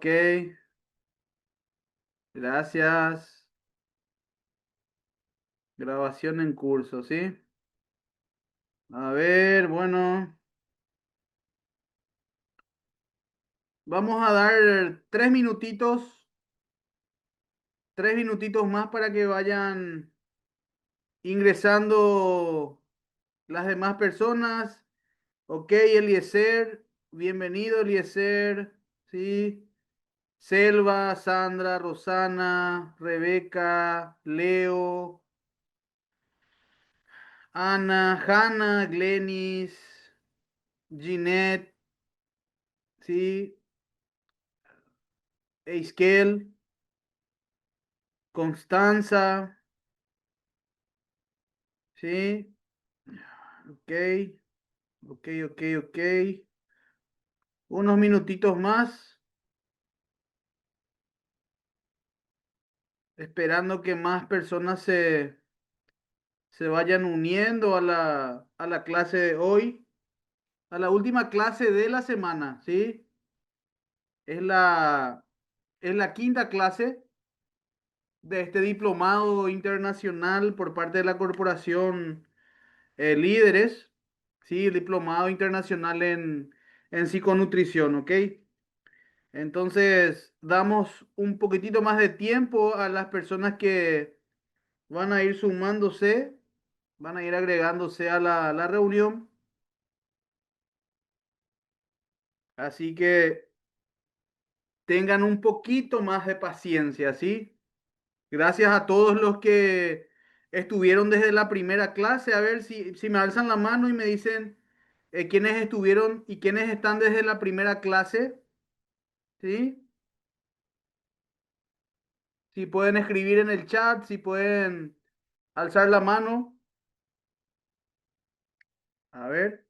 Ok, gracias. Grabación en curso, ¿sí? A ver, bueno, vamos a dar 3 minutitos más para que vayan ingresando las demás personas. Ok, Eliezer, bienvenido, Eliezer, ¿sí? Selva, Sandra, Rosana, Rebeca, Leo, Ana, Hanna, Glenis, Ginette, ¿sí? Eiskel, Constanza, ¿sí? Ok, ok. Unos minutitos más, esperando que más personas se vayan uniendo a la clase de hoy, a la última clase de la semana, ¿sí? Es la, es la quinta clase de este diplomado internacional por parte de la corporación Líderes, ¿sí? El diplomado internacional en psiconutrición, ¿ok? Entonces, damos un poquitito más de tiempo a las personas que van a ir sumándose, van a ir agregándose a la reunión. Así que tengan un poquito más de paciencia, ¿sí? Gracias a todos los que estuvieron desde la primera clase. A ver si me alzan la mano y me dicen quiénes estuvieron y quiénes están desde la primera clase, ¿sí? Si pueden escribir en el chat, si pueden alzar la mano. A ver.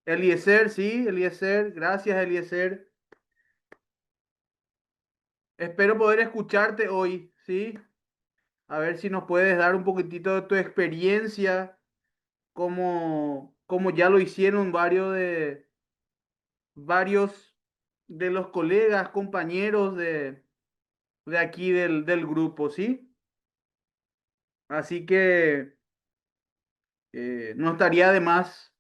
Eliezer, sí, Eliezer. Gracias, Eliezer. Espero poder escucharte hoy, ¿sí? A ver si nos puedes dar un poquitito de tu experiencia, como ya lo hicieron varios de los colegas, compañeros de aquí del grupo, ¿sí? Así que no estaría de más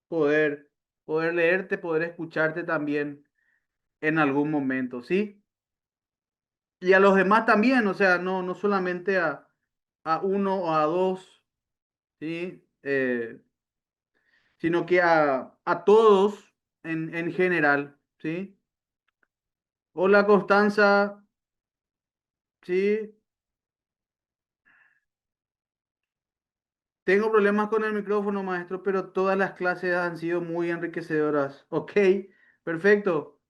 poder, poder leerte, poder escucharte también en algún momento, ¿sí? Y a los demás también, o sea, no solamente a uno o a dos, ¿sí? Sino que a todos en general, ¿sí? Hola Constanza, ¿sí? Tengo problemas con el micrófono, maestro, pero todas las clases han sido muy enriquecedoras. Ok, perfecto.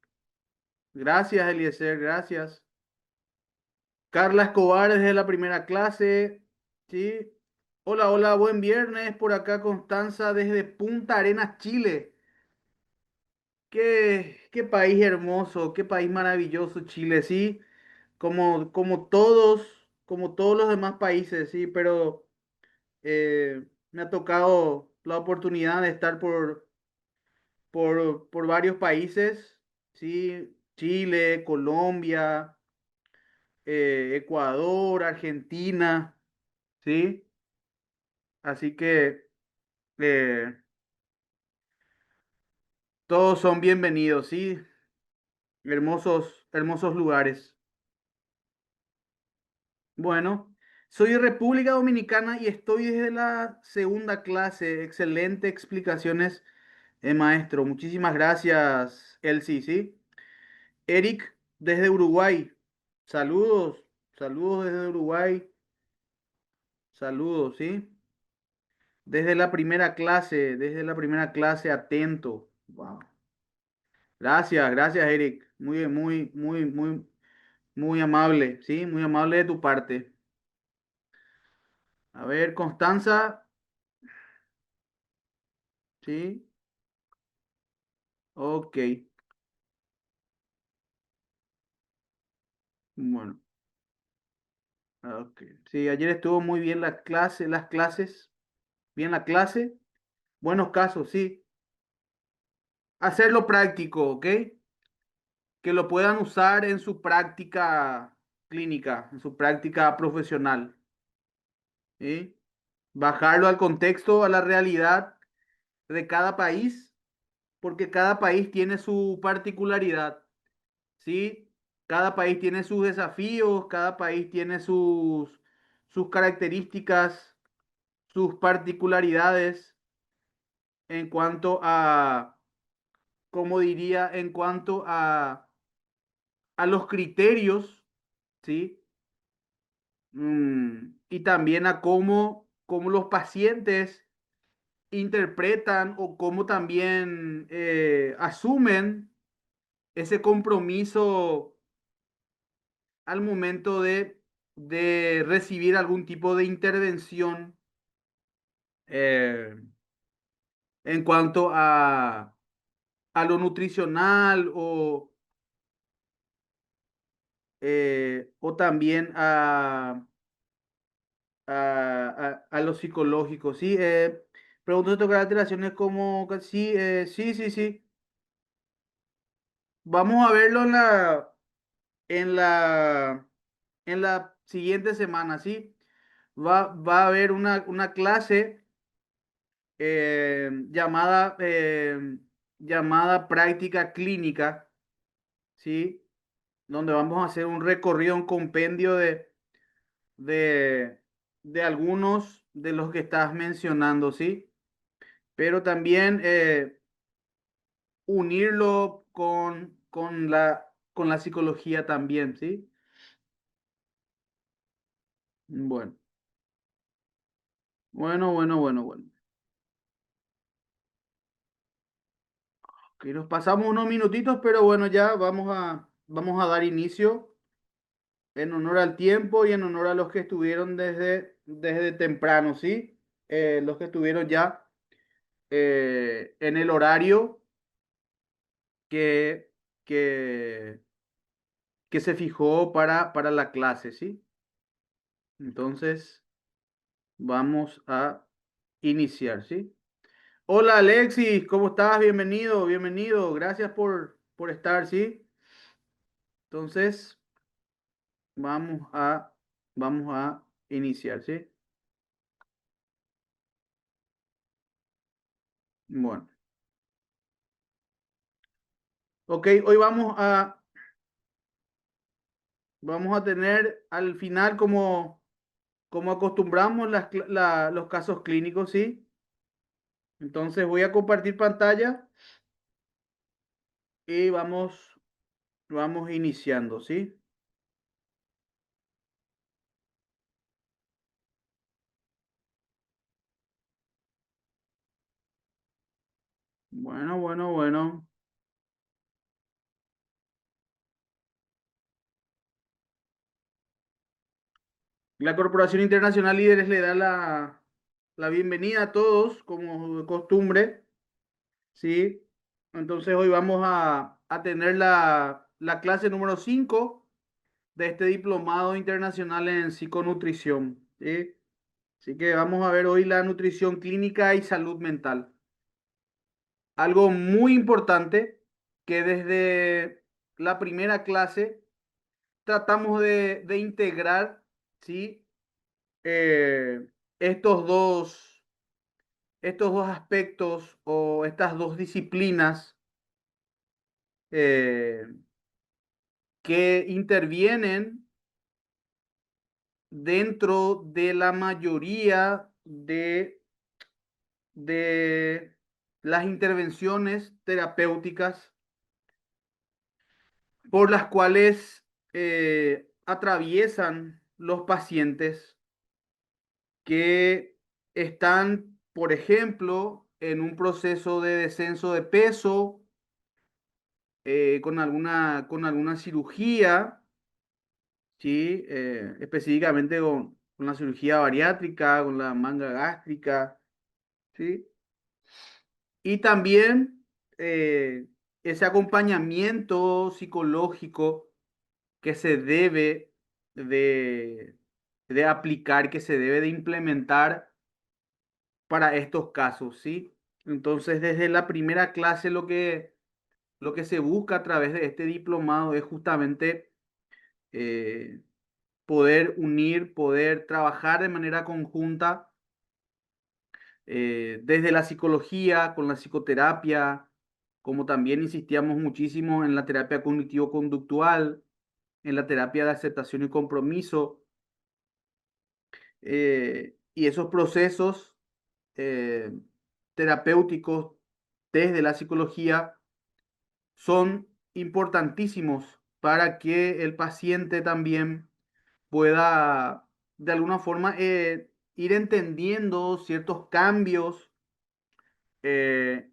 Gracias, Eliezer, gracias. Carla Escobar desde la primera clase, ¿sí? Hola, buen viernes. Por acá Constanza desde Punta Arenas, Chile. Qué país hermoso, qué país maravilloso Chile, ¿sí? Como todos los demás países, ¿sí? Pero me ha tocado la oportunidad de estar por varios países, ¿sí? Chile, Colombia, Ecuador, Argentina, ¿sí? Así que eh, todos son bienvenidos, ¿sí? Hermosos, hermosos lugares. Bueno, soy de República Dominicana y estoy desde la segunda clase. Excelente explicaciones, maestro. Muchísimas gracias, Elsie, ¿sí? Eric, desde Uruguay. Saludos, saludos desde Uruguay. Saludos, ¿sí? Desde la primera clase, atento. Wow. Gracias, Eric. Muy amable, ¿sí? Muy amable de tu parte. A ver, Constanza, ¿sí? Ok, bueno, ok. Sí, ayer estuvo muy bien las clases, bien la clase. Buenos casos, sí. Hacerlo práctico, ¿ok? que lo puedan usar en su práctica clínica, en su práctica profesional. ¿Sí? Bajarlo al contexto, a la realidad de cada país, porque cada país tiene su particularidad. ¿Sí? Cada país tiene sus desafíos, cada país tiene sus características, sus particularidades en cuanto a, como diría, en cuanto a los criterios, ¿sí? Y también a cómo los pacientes interpretan o cómo también asumen ese compromiso al momento de recibir algún tipo de intervención eh, en cuanto a lo nutricional o también a lo psicológico, ¿sí? Pregunto tocar alteraciones como, sí, sí, sí, sí. Vamos a verlo en la, en la siguiente semana, ¿sí? Va a haber una clase llamada práctica clínica, ¿sí? Donde vamos a hacer un recorrido, un compendio de, de algunos de los que estás mencionando, ¿sí? Pero también unirlo con la psicología también, ¿sí? Bueno, bueno, bueno, bueno, bueno. Que nos pasamos unos minutitos, pero bueno, ya vamos a dar inicio en honor al tiempo y en honor a los que estuvieron desde temprano, ¿sí? Los que estuvieron ya en el horario que, que, que se fijó para la clase, ¿sí? Entonces, vamos a iniciar, ¿sí? Hola Alexis, ¿cómo estás? Bienvenido, bienvenido. Gracias por estar, ¿sí? Entonces, vamos a, vamos a iniciar, ¿sí? Bueno, ok, hoy vamos a tener al final, como acostumbramos, los casos clínicos, ¿sí? Entonces voy a compartir pantalla y vamos iniciando, ¿sí? Bueno, bueno, bueno. La Corporación Internacional Líderes le da la bienvenida a todos, como de costumbre, ¿sí? Entonces hoy vamos a tener la clase número 5 de este diplomado internacional en psiconutrición, ¿sí? Así que vamos a ver hoy la nutrición clínica y salud mental. Algo muy importante que desde la primera clase tratamos de integrar, ¿sí? Eh, estos estos dos aspectos o estas dos disciplinas eh, que intervienen dentro de la mayoría de las intervenciones terapéuticas por las cuales atraviesan los pacientes que están, por ejemplo, en un proceso de descenso de peso, con alguna cirugía, ¿sí? Específicamente con la cirugía bariátrica, con la manga gástrica, ¿sí? Y también ese acompañamiento psicológico que se debe de, de aplicar, que se debe de implementar para estos casos, ¿sí? Entonces, desde la primera clase lo que se busca a través de este diplomado es justamente eh, poder unir, poder trabajar de manera conjunta desde la psicología, con la psicoterapia, como también insistíamos muchísimo en la terapia cognitivo-conductual, en la terapia de aceptación y compromiso, y esos procesos eh, terapéuticos desde la psicología son importantísimos para que el paciente también pueda de alguna forma ir entendiendo ciertos cambios eh,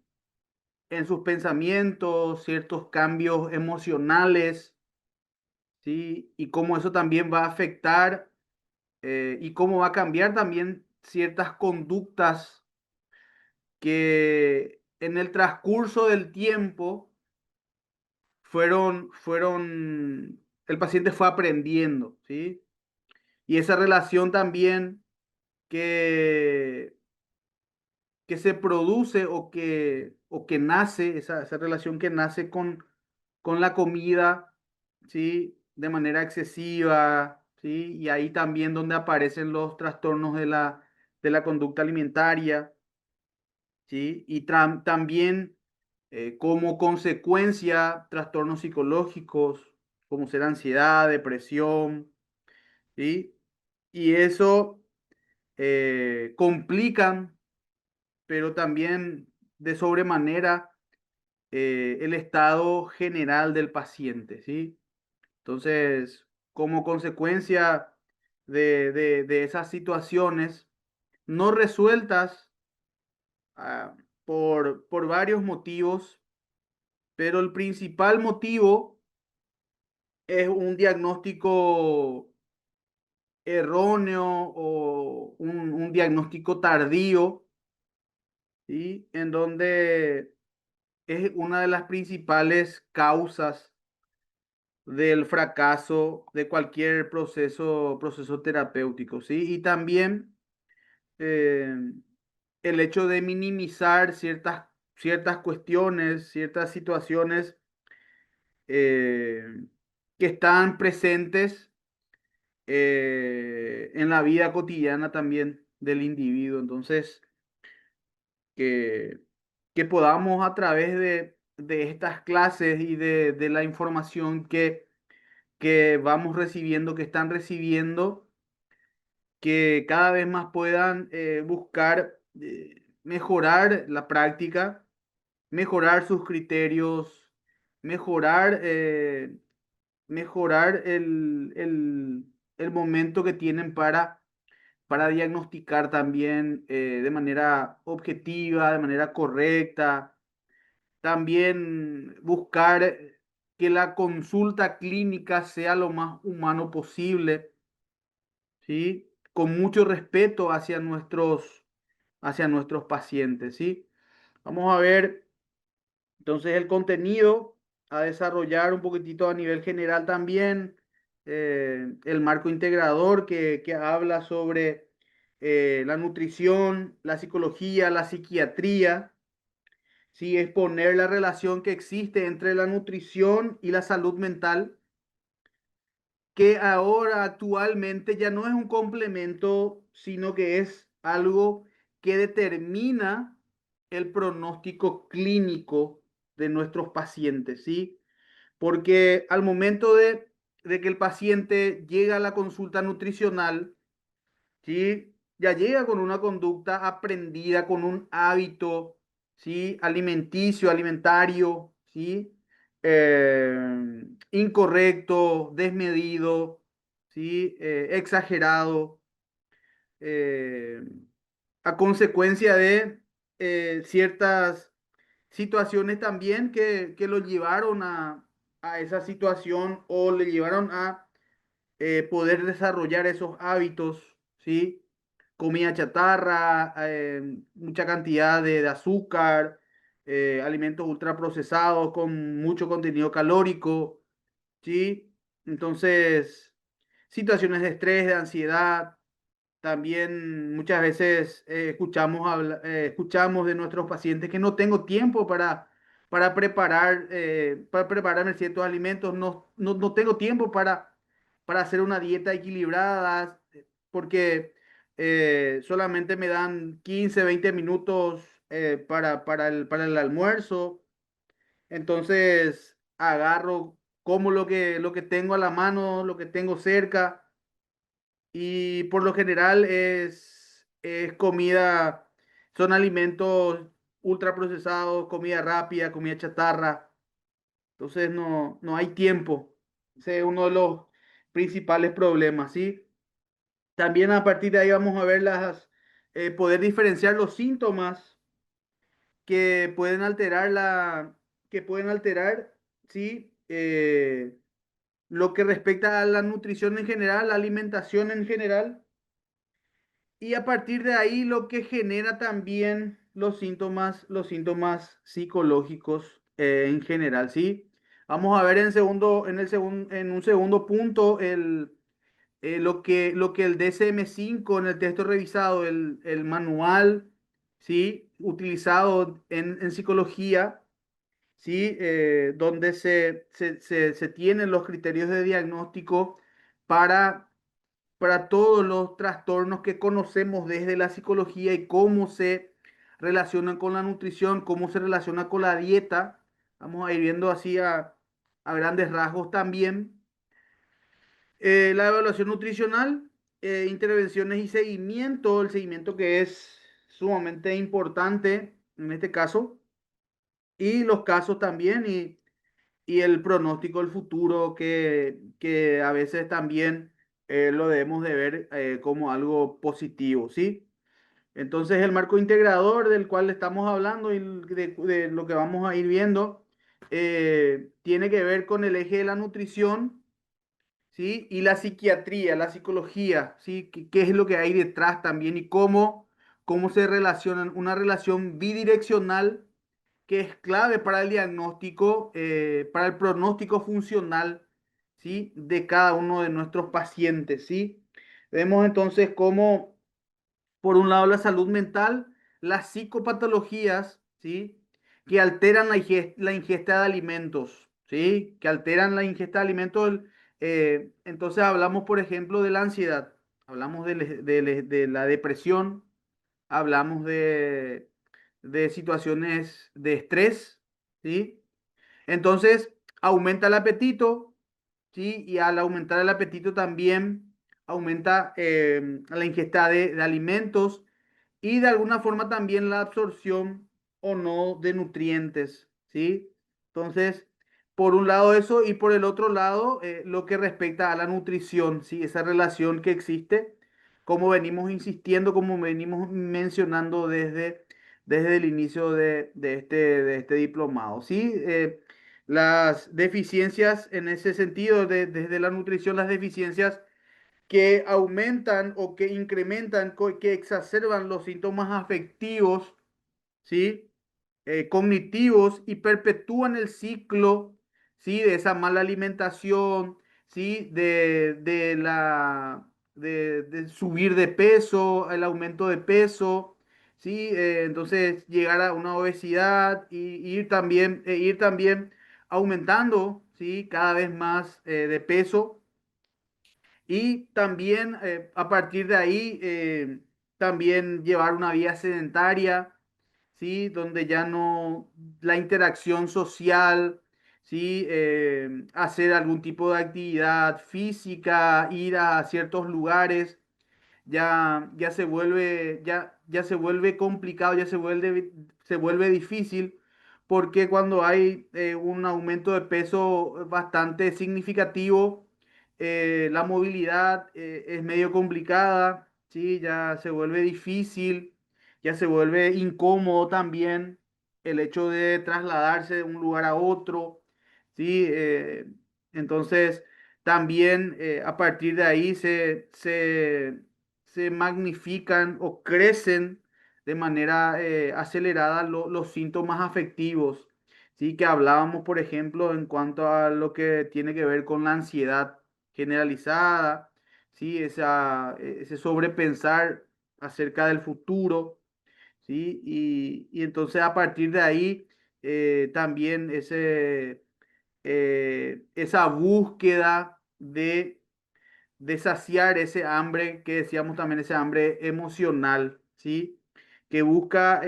en sus pensamientos, ciertos cambios emocionales, ¿sí? Y cómo eso también va a afectar y cómo va a cambiar también ciertas conductas que en el transcurso del tiempo el paciente fue aprendiendo, ¿sí? Y esa relación también que, que se produce o que nace, esa relación que nace con la comida, ¿sí? De manera excesiva, ¿sí? Y ahí también donde aparecen los trastornos de la conducta alimentaria, ¿sí? Y también como consecuencia trastornos psicológicos como ser ansiedad, depresión, ¿sí? Y eso complican, pero también de sobremanera el estado general del paciente, ¿sí? Entonces, como consecuencia de esas situaciones no resueltas ah, por varios motivos, pero el principal motivo es un diagnóstico erróneo o un diagnóstico tardío, ¿sí? En donde es una de las principales causas del fracaso de cualquier proceso terapéutico, ¿sí? Y también eh, el hecho de minimizar ciertas cuestiones, ciertas situaciones eh, que están presentes en la vida cotidiana también del individuo. Entonces, que, que podamos a través de estas clases y de la información que vamos recibiendo, que están recibiendo, que cada vez más puedan buscar mejorar la práctica, mejorar sus criterios, mejorar, mejorar el momento que tienen para diagnosticar también de manera objetiva, de manera correcta. También buscar que la consulta clínica sea lo más humano posible, ¿sí? Con mucho respeto hacia nuestros pacientes, ¿sí? Vamos a ver entonces el contenido a desarrollar un poquitito a nivel general también, el marco integrador que habla sobre la nutrición, la psicología, la psiquiatría, ¿sí? Exponer la relación que existe entre la nutrición y la salud mental, que ahora actualmente ya no es un complemento, sino que es algo que determina el pronóstico clínico de nuestros pacientes, ¿sí? Porque al momento de que el paciente llega a la consulta nutricional, ¿sí? Ya llega con una conducta aprendida, con un hábito, ¿sí? Alimenticio, alimentario, ¿sí? Incorrecto, desmedido, ¿sí? Exagerado, eh, a consecuencia de ciertas situaciones también que lo llevaron a esa situación o le llevaron a poder desarrollar esos hábitos, ¿sí? Comida chatarra, mucha cantidad de azúcar, alimentos ultraprocesados con mucho contenido calórico, ¿sí? Entonces, situaciones de estrés, de ansiedad. También muchas veces escuchamos de nuestros pacientes que no tengo tiempo para prepararme ciertos alimentos. No tengo tiempo para hacer una dieta equilibrada porque solamente me dan 15 20 minutos para el almuerzo. Entonces agarro, como lo que tengo a la mano, lo que tengo cerca, y por lo general es comida, son alimentos ultraprocesados, comida rápida, comida chatarra. Entonces no hay tiempo. Ese es uno de los principales problemas, ¿sí? También a partir de ahí vamos a ver poder diferenciar los síntomas que pueden alterar que pueden alterar, ¿sí? Lo que respecta a la nutrición en general, la alimentación en general, y a partir de ahí lo que genera también los síntomas psicológicos en general, ¿sí? Vamos a ver en un segundo punto lo que el DSM-5 en el texto revisado, el manual, ¿sí? Utilizado en psicología, ¿sí? Donde se tienen los criterios de diagnóstico para, para todos los trastornos que conocemos desde la psicología y cómo se relacionan con la nutrición, cómo se relaciona con la dieta. Vamos a ir viendo así a grandes rasgos también. La evaluación nutricional, intervenciones y seguimiento, el seguimiento que es sumamente importante en este caso, y los casos también, y el pronóstico del futuro que a veces también lo debemos de ver como algo positivo, ¿sí? Entonces el marco integrador del cual estamos hablando y de lo que vamos a ir viendo tiene que ver con el eje de la nutrición, ¿sí? Y la psiquiatría, la psicología, ¿sí? ¿Qué es lo que hay detrás también y cómo se relacionan? Una relación bidireccional que es clave para el diagnóstico, para el pronóstico funcional, ¿sí? De cada uno de nuestros pacientes, ¿sí? Vemos entonces cómo, por un lado, la salud mental, las psicopatologías, ¿sí? Que alteran la ingesta de alimentos, ¿sí? Que alteran la ingesta de alimentos. Entonces hablamos, por ejemplo, de la ansiedad, hablamos de la depresión, hablamos de situaciones de estrés, ¿sí? Entonces, aumenta el apetito, ¿sí? Y al aumentar el apetito también aumenta la ingesta de alimentos y de alguna forma también la absorción o no de nutrientes, ¿sí? Entonces, por un lado eso y por el otro lado lo que respecta a la nutrición, ¿sí? Esa relación que existe, como venimos insistiendo, como venimos mencionando desde el inicio de este diplomado, ¿sí? Las deficiencias en ese sentido, desde la nutrición, las deficiencias que aumentan o que incrementan, que exacerban los síntomas afectivos, ¿sí? Cognitivos y perpetúan el ciclo, ¿sí? De esa mala alimentación, ¿sí? De subir de peso, el aumento de peso, ¿sí? Entonces llegar a una obesidad y ir también aumentando, ¿sí? Cada vez más de peso y también a partir de ahí también llevar una vida sedentaria, ¿sí? Donde ya no la interacción social, ¿sí? Hacer algún tipo de actividad física, ir a ciertos lugares ya se vuelve complicado, se vuelve difícil, porque cuando hay un aumento de peso bastante significativo, la movilidad es medio complicada, ¿sí? Ya se vuelve difícil, ya se vuelve incómodo también el hecho de trasladarse de un lugar a otro, ¿sí? Entonces, también a partir de ahí se magnifican o crecen de manera acelerada los síntomas afectivos, ¿sí? Que hablábamos, por ejemplo, en cuanto a lo que tiene que ver con la ansiedad generalizada, ¿sí? Ese sobrepensar acerca del futuro, ¿sí? Y entonces a partir de ahí también esa búsqueda de saciar ese hambre que decíamos también, ese hambre emocional, ¿sí? Que busca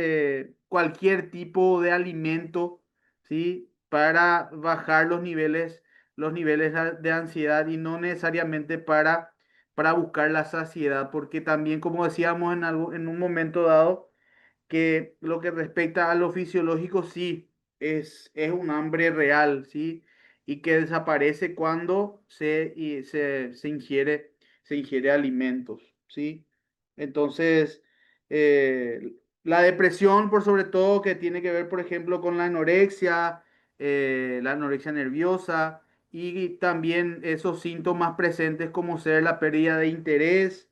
cualquier tipo de alimento, ¿sí? Para bajar los niveles de ansiedad y no necesariamente para buscar la saciedad, porque también, como decíamos en un momento dado, que lo que respecta a lo fisiológico, sí, es un hambre real, sí, y que desaparece cuando se ingiere alimentos, sí. Entonces, la depresión, por sobre todo, que tiene que ver, por ejemplo, con la anorexia nerviosa, y también esos síntomas presentes como ser la pérdida de interés,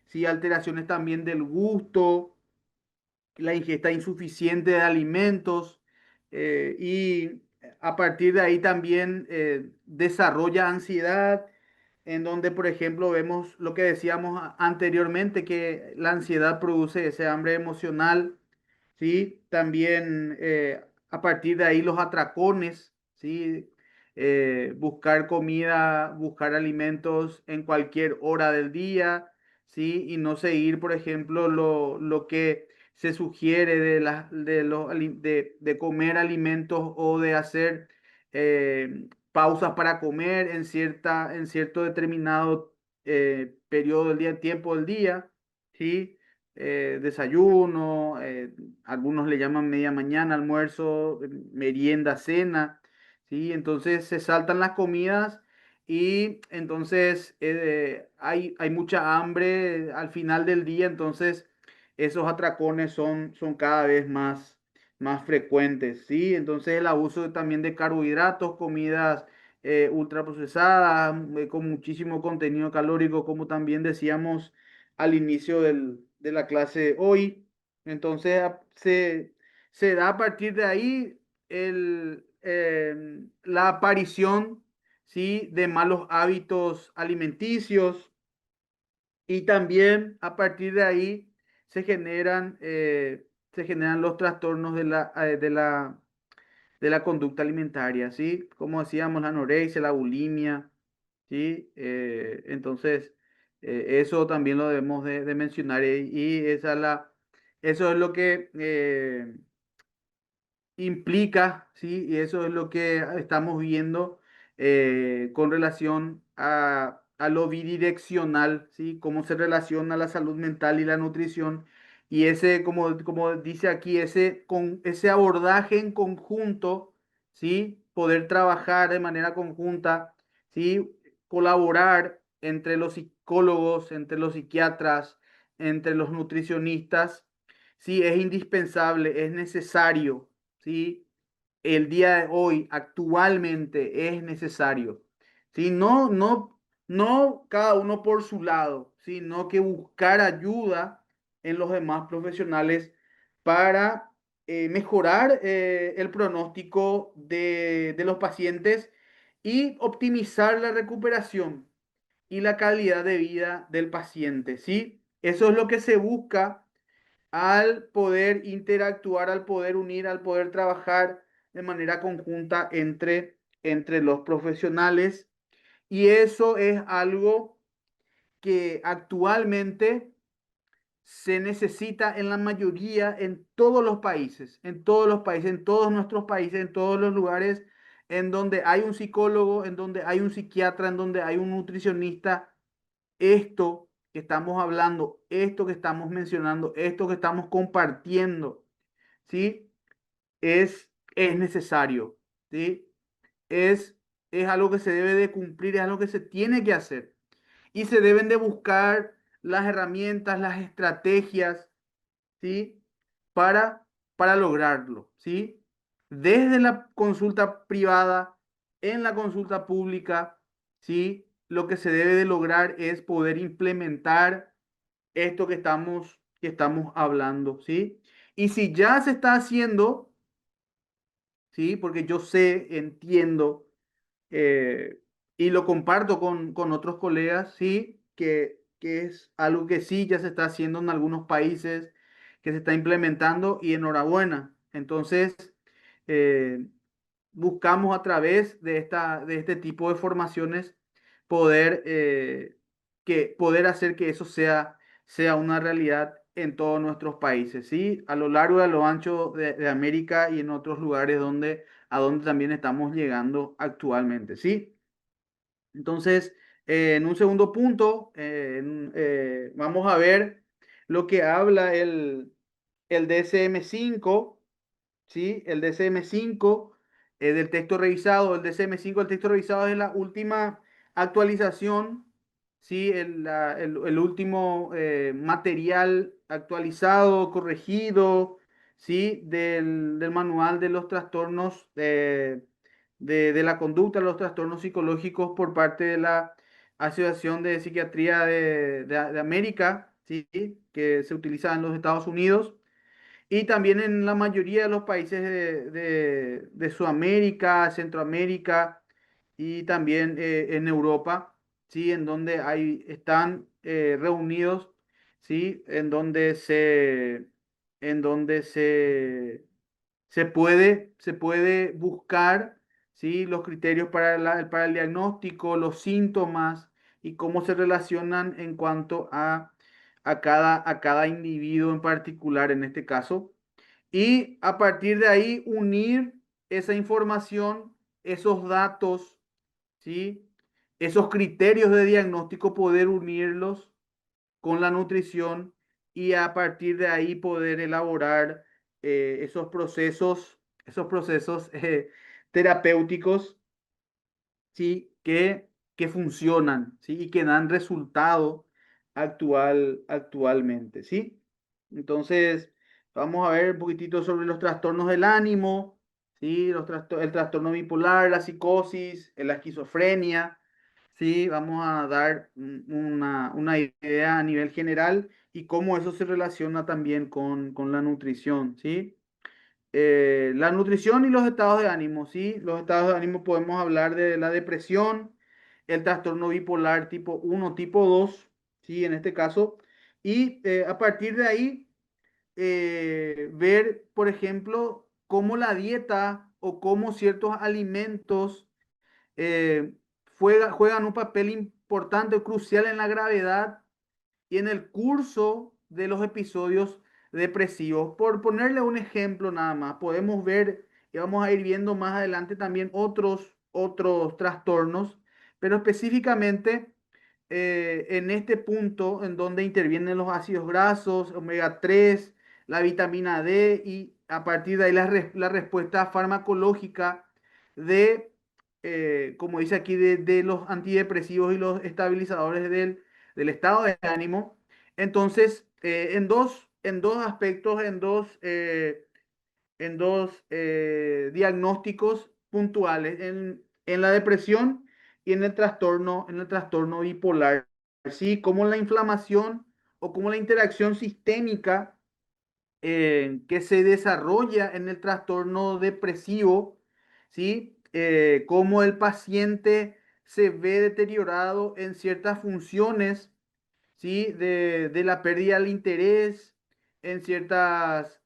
sí, alteraciones también del gusto, la ingesta insuficiente de alimentos, y a partir de ahí también desarrolla ansiedad, en donde, por ejemplo, vemos lo que decíamos anteriormente, que la ansiedad produce ese hambre emocional, ¿sí? También a partir de ahí los atracones, ¿sí? Buscar comida, buscar alimentos en cualquier hora del día, ¿sí? Y no seguir, por ejemplo, lo que se sugiere de comer alimentos o de hacer pausas para comer en cierto determinado periodo del día, tiempo del día, ¿sí? Desayuno, algunos le llaman media mañana, almuerzo, merienda, cena, ¿sí? Entonces se saltan las comidas y entonces hay mucha hambre al final del día, entonces esos atracones son cada vez más frecuentes, ¿sí? Entonces el abuso también de carbohidratos, comidas ultraprocesadas, con muchísimo contenido calórico, como también decíamos al inicio de la clase hoy. Entonces se da a partir de ahí la aparición, ¿sí? De malos hábitos alimenticios, y también a partir de ahí se generan los trastornos de la conducta alimentaria, ¿sí? Como decíamos, la anorexia, la bulimia, ¿sí? Entonces, eso también lo debemos de mencionar, y eso es lo que implica, ¿sí? Y eso es lo que estamos viendo con relación a lo bidireccional, ¿sí? Cómo se relaciona la salud mental y la nutrición. Y como dice aquí, ese abordaje en conjunto, ¿sí? Poder trabajar de manera conjunta, ¿sí? Colaborar entre los psicólogos, entre los psiquiatras, entre los nutricionistas, sí, es indispensable, es necesario, ¿sí? El día de hoy, actualmente, es necesario, ¿sí? No cada uno por su lado, sino que buscar ayuda en los demás profesionales para mejorar el pronóstico de los pacientes y optimizar la recuperación y la calidad de vida del paciente, ¿sí? Eso es lo que se busca al poder interactuar, al poder unir, al poder trabajar de manera conjunta entre los profesionales. Y eso es algo que actualmente se necesita en la mayoría, en todos nuestros países, en todos los lugares en donde hay un psicólogo, en donde hay un psiquiatra, en donde hay un nutricionista. Esto que estamos hablando, esto que estamos mencionando, esto que estamos compartiendo, ¿sí? Es necesario, ¿sí? Es, es algo que se debe de cumplir, es algo que se tiene que hacer. Y se deben de buscar las herramientas, las estrategias, ¿sí? Para, para lograrlo, ¿sí? Desde la consulta privada, en la consulta pública, ¿sí? Lo que se debe de lograr es poder implementar esto que estamos hablando, ¿sí? Y si ya se está haciendo, ¿sí? Porque yo sé, entiendo, eh, y lo comparto con otros colegas, ¿sí? Que es algo que sí ya se está haciendo en algunos países, que se está implementando, y enhorabuena. Entonces, eh, buscamos a través de este tipo de formaciones poder, poder hacer que eso sea una realidad en todos nuestros países, ¿sí? A lo largo y a lo ancho de América y en otros lugares a donde también estamos llegando actualmente, ¿sí? Entonces, en un segundo punto, vamos a ver lo que habla el DSM-5, ¿sí? El DSM-5 del texto revisado. El DSM-5 del texto revisado es la última actualización, ¿sí? El último material actualizado, corregido, ¿sí? Del manual de los trastornos de la conducta, los trastornos psicológicos por parte de la Asociación de Psiquiatría de América, ¿sí? Que se utiliza en los Estados Unidos y también en la mayoría de los países de Sudamérica, Centroamérica y también en Europa, ¿sí? En donde están reunidos, ¿sí? En donde se puede buscar, ¿sí? Los criterios para el diagnóstico, los síntomas y cómo se relacionan en cuanto a cada individuo en particular en este caso. Y a partir de ahí unir esa información, esos datos, ¿sí? Esos criterios de diagnóstico, poder unirlos con la nutrición y a partir de ahí poder elaborar esos procesos terapéuticos, ¿sí? Que funcionan, ¿sí? Y que dan resultado actualmente, ¿sí? Entonces, vamos a ver un poquitito sobre los trastornos del ánimo, ¿sí? El trastorno bipolar, la psicosis, la esquizofrenia, ¿sí? Vamos a dar una idea a nivel general y cómo eso se relaciona también con la nutrición, ¿sí? La nutrición y los estados de ánimo, ¿sí? Los estados de ánimo podemos hablar de la depresión, el trastorno bipolar tipo uno tipo 2, ¿sí? En este caso. Y a partir de ahí, ver, por ejemplo, cómo la dieta o cómo ciertos alimentos eh, juegan un papel importante, crucial en la gravedad y en el curso de los episodios depresivos. Por ponerle un ejemplo nada más, podemos ver y vamos a ir viendo más adelante también otros trastornos, pero específicamente en este punto en donde intervienen los ácidos grasos, omega 3, la vitamina D y a partir de ahí la respuesta farmacológica de, como dice aquí, de los antidepresivos y los estabilizadores del estado de ánimo. Entonces, en dos aspectos, en dos diagnósticos puntuales, en la depresión y en el trastorno bipolar, ¿sí? Como la inflamación o como la interacción sistémica que se desarrolla en el trastorno depresivo, ¿sí? Cómo el paciente se ve deteriorado en ciertas funciones, ¿sí? De la pérdida del interés en ciertas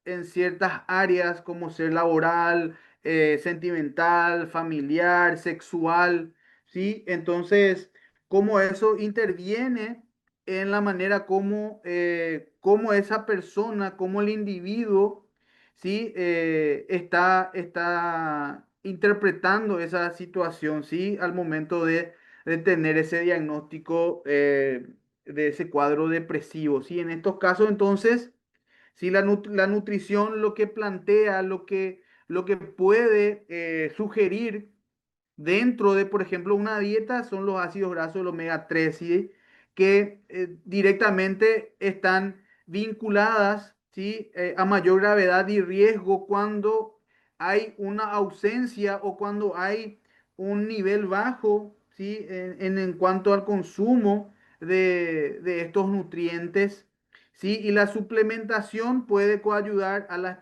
áreas como ser laboral, sentimental, familiar, sexual, ¿sí? Entonces, cómo eso interviene en la manera como esa persona, como el individuo, ¿sí? Está interpretando esa situación, ¿sí? Al momento de tener ese diagnóstico de ese cuadro depresivo, ¿sí? En estos casos, entonces, si la nutrición lo que plantea, lo que puede sugerir dentro de, por ejemplo, una dieta son los ácidos grasos, el omega 3, ¿sí? Que directamente están vinculadas, ¿sí? A mayor gravedad y riesgo cuando hay una ausencia o cuando hay un nivel bajo, ¿sí? En cuanto al consumo de estos nutrientes, ¿sí? Y la suplementación puede coayudar a la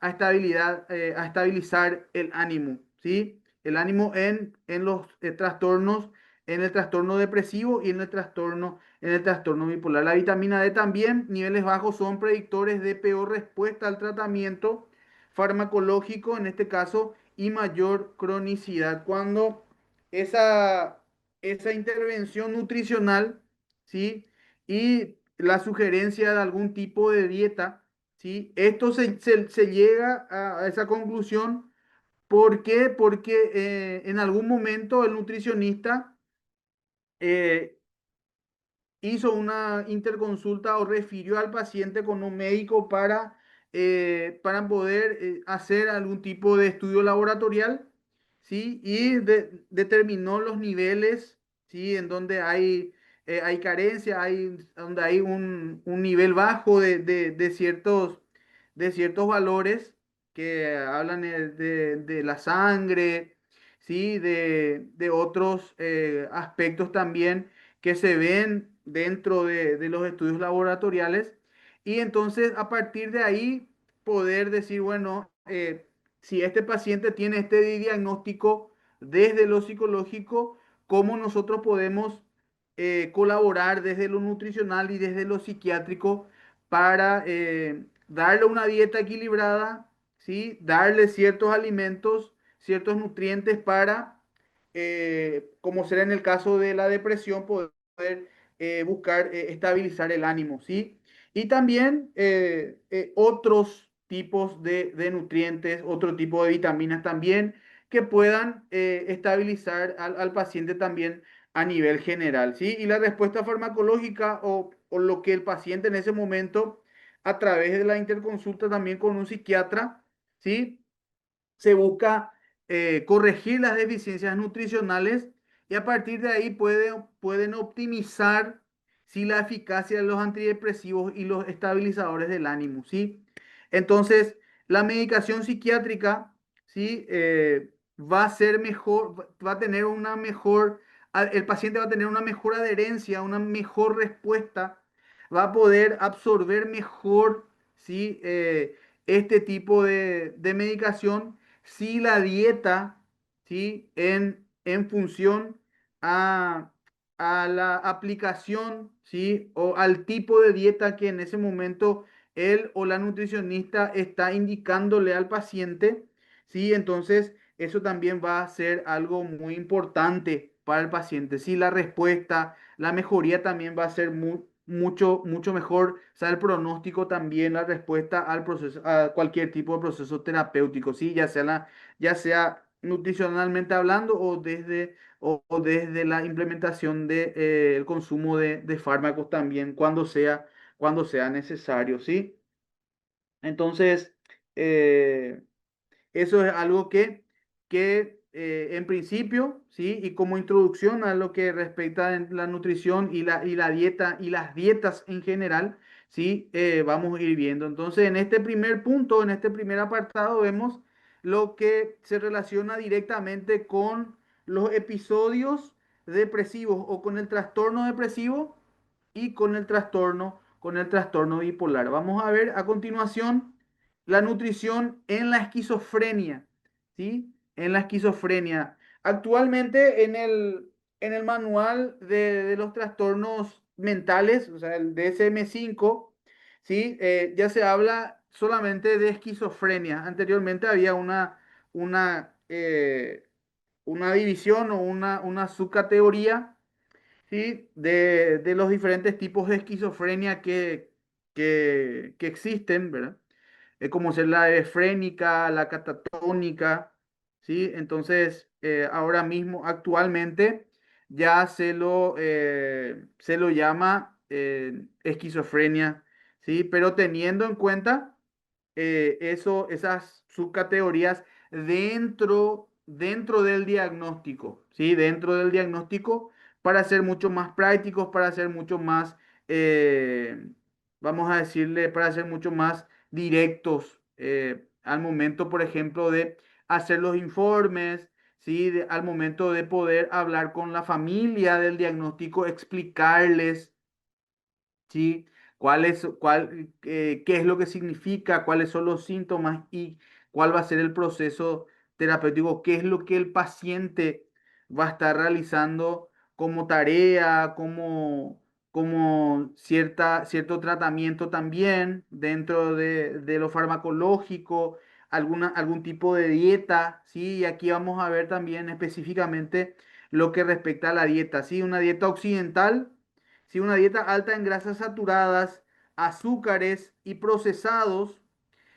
a estabilizar el ánimo, ¿sí? El ánimo en los trastornos, en el trastorno depresivo y en el trastorno bipolar. La vitamina D también, niveles bajos son predictores de peor respuesta al tratamiento farmacológico en este caso y mayor cronicidad. Cuando esa, esa intervención nutricional, ¿sí? Y la sugerencia de algún tipo de dieta, ¿sí? Esto se llega a esa conclusión. ¿Por qué? Porque en algún momento el nutricionista eh, hizo una interconsulta o refirió al paciente con un médico para poder hacer algún tipo de estudio laboratorial, ¿sí? Y determinó los niveles, ¿sí? En donde hay carencia, donde hay un nivel bajo de ciertos valores que hablan de la sangre, ¿sí? De otros aspectos también que se ven dentro de los estudios laboratoriales y entonces a partir de ahí poder decir, bueno, si este paciente tiene este diagnóstico desde lo psicológico, ¿cómo nosotros podemos colaborar desde lo nutricional y desde lo psiquiátrico para darle una dieta equilibrada, ¿sí? Darle ciertos alimentos, ciertos nutrientes para, como será en el caso de la depresión, poder buscar estabilizar el ánimo, ¿sí? Y también otros tipos de nutrientes, otro tipo de vitaminas también que puedan estabilizar al paciente también a nivel general, ¿sí? Y la respuesta farmacológica o lo que el paciente en ese momento, a través de la interconsulta también con un psiquiatra, ¿sí? Se busca corregir las deficiencias nutricionales y a partir de ahí pueden optimizar, ¿sí? La eficacia de los antidepresivos y los estabilizadores del ánimo, ¿sí? Entonces, la medicación psiquiátrica, ¿sí? Va a ser mejor, va a tener una mejor, el paciente va a tener una mejor adherencia, una mejor respuesta, va a poder absorber mejor, ¿sí? Este tipo de medicación si la dieta, ¿sí? En función a, a la aplicación, ¿sí? O al tipo de dieta que en ese momento él o la nutricionista está indicándole al paciente, ¿sí? Entonces, eso también va a ser algo muy importante para el paciente. Sí, la respuesta, la mejoría también va a ser mucho mejor. O sea, el pronóstico también, la respuesta al proceso, a cualquier tipo de proceso terapéutico, ¿sí? Ya sea nutricionalmente hablando o desde la implementación el consumo de fármacos también cuando sea necesario, ¿sí? Entonces, eh, eso es algo que en principio, ¿sí? Y como introducción a lo que respecta en la nutrición y la dieta y las dietas en general, ¿sí? Vamos a ir viendo. Entonces, en este primer punto, en este primer apartado, vemos lo que se relaciona directamente con los episodios depresivos o con el trastorno depresivo y con el trastorno bipolar. Vamos a ver a continuación la nutrición en la esquizofrenia, ¿sí? En la esquizofrenia. Actualmente en el manual de los trastornos mentales, o sea, el DSM-5, ¿sí? Ya se habla solamente de esquizofrenia. Anteriormente había una, eh, una división o una subcategoría, ¿sí? De los diferentes tipos de esquizofrenia que existen, ¿verdad? Como ser la efrénica, la catatónica, ¿sí? Entonces, ahora mismo, actualmente, ya se lo llama esquizofrenia, ¿sí? Pero teniendo en cuenta esas subcategorías dentro del diagnóstico, ¿sí? Dentro del diagnóstico para ser mucho más prácticos, para ser mucho más, eh, vamos a decirle, para ser mucho más directos al momento, por ejemplo, de hacer los informes, ¿sí? Al momento de poder hablar con la familia del diagnóstico, explicarles, ¿sí? ¿Qué es lo que significa? ¿Cuáles son los síntomas? ¿Y cuál va a ser el proceso terapéutico? ¿Qué es lo que el paciente va a estar realizando como tarea, como cierto tratamiento también dentro de lo farmacológico? algún tipo de dieta, ¿sí? Y aquí vamos a ver también específicamente lo que respecta a la dieta, ¿sí? Una dieta occidental, ¿sí? Una dieta alta en grasas saturadas, azúcares y procesados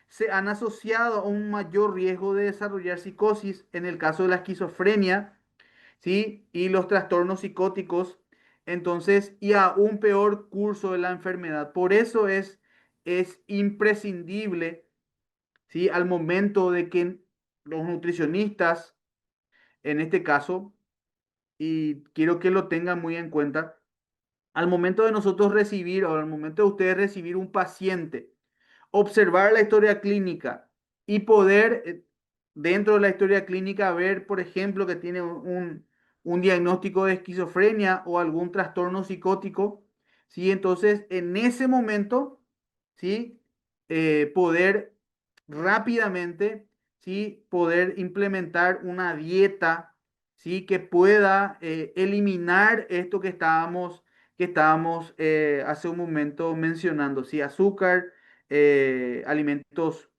se han asociado a un mayor riesgo de desarrollar psicosis en el caso de la esquizofrenia, ¿sí? Y los trastornos psicóticos, entonces, y a un peor curso de la enfermedad. Por eso es imprescindible, ¿sí? Al momento de que los nutricionistas, en este caso, y quiero que lo tengan muy en cuenta, al momento de nosotros recibir o al momento de ustedes recibir un paciente, observar la historia clínica y poder, dentro de la historia clínica, ver, por ejemplo, que tiene un diagnóstico de esquizofrenia o algún trastorno psicótico, ¿sí? Entonces, en ese momento, ¿sí? Poder rápidamente, ¿sí? Poder implementar una dieta, ¿sí? Que pueda eliminar esto que estábamos hace un momento mencionando, ¿sí? Azúcar, alimentos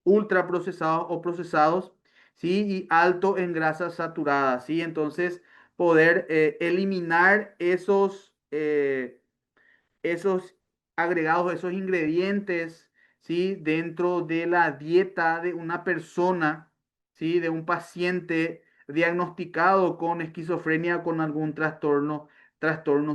ultraprocesados o procesados, ¿sí? Y alto en grasas saturadas, ¿sí? Entonces, poder eliminar esos agregados, esos ingredientes, ¿sí? Dentro de la dieta de una persona, ¿sí? De un paciente diagnosticado con esquizofrenia, con algún trastorno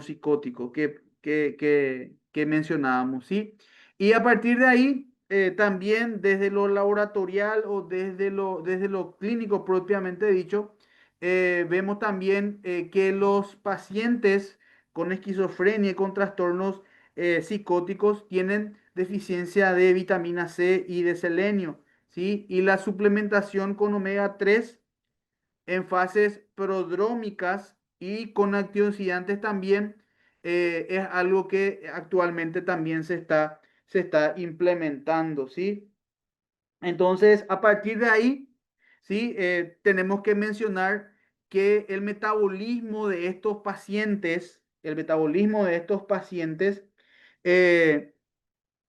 psicótico que mencionábamos, ¿sí? Y a partir de ahí, también desde lo laboratorial o desde lo clínico propiamente dicho, vemos también que los pacientes con esquizofrenia y con trastornos psicóticos tienen deficiencia de vitamina C y de selenio, ¿sí? Y la suplementación con omega 3 en fases prodrómicas y con antioxidantes también es algo que actualmente también se está implementando, ¿sí? Entonces, a partir de ahí, ¿sí? Tenemos que mencionar que el metabolismo de estos pacientes eh,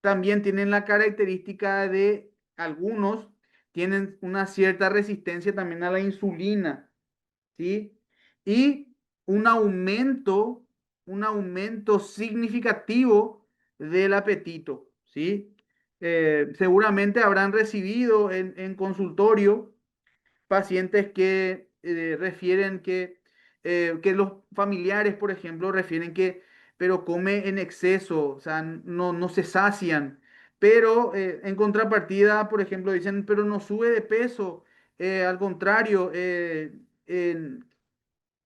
también tienen la característica de algunos tienen una cierta resistencia también a la insulina, ¿sí? Y un aumento, un aumento significativo del apetito, ¿sí? Seguramente habrán recibido en consultorio pacientes que refieren que los familiares, por ejemplo, refieren que, pero come en exceso, o sea, no se sacian. Pero en contrapartida, por ejemplo, dicen, pero no sube de peso, al contrario,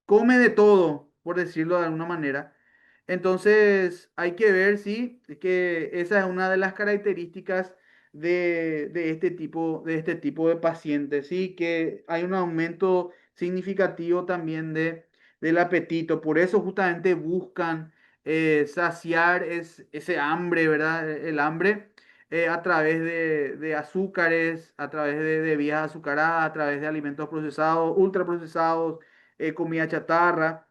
come de todo, por decirlo de alguna manera. Entonces, hay que ver, sí, que esa es una de las características de este tipo de pacientes, sí, que hay un aumento significativo también del apetito. Por eso justamente buscan saciar ese hambre, ¿verdad? El hambre a través de azúcares, a través de bebidas azucaradas, a través de alimentos procesados, ultraprocesados, comida chatarra,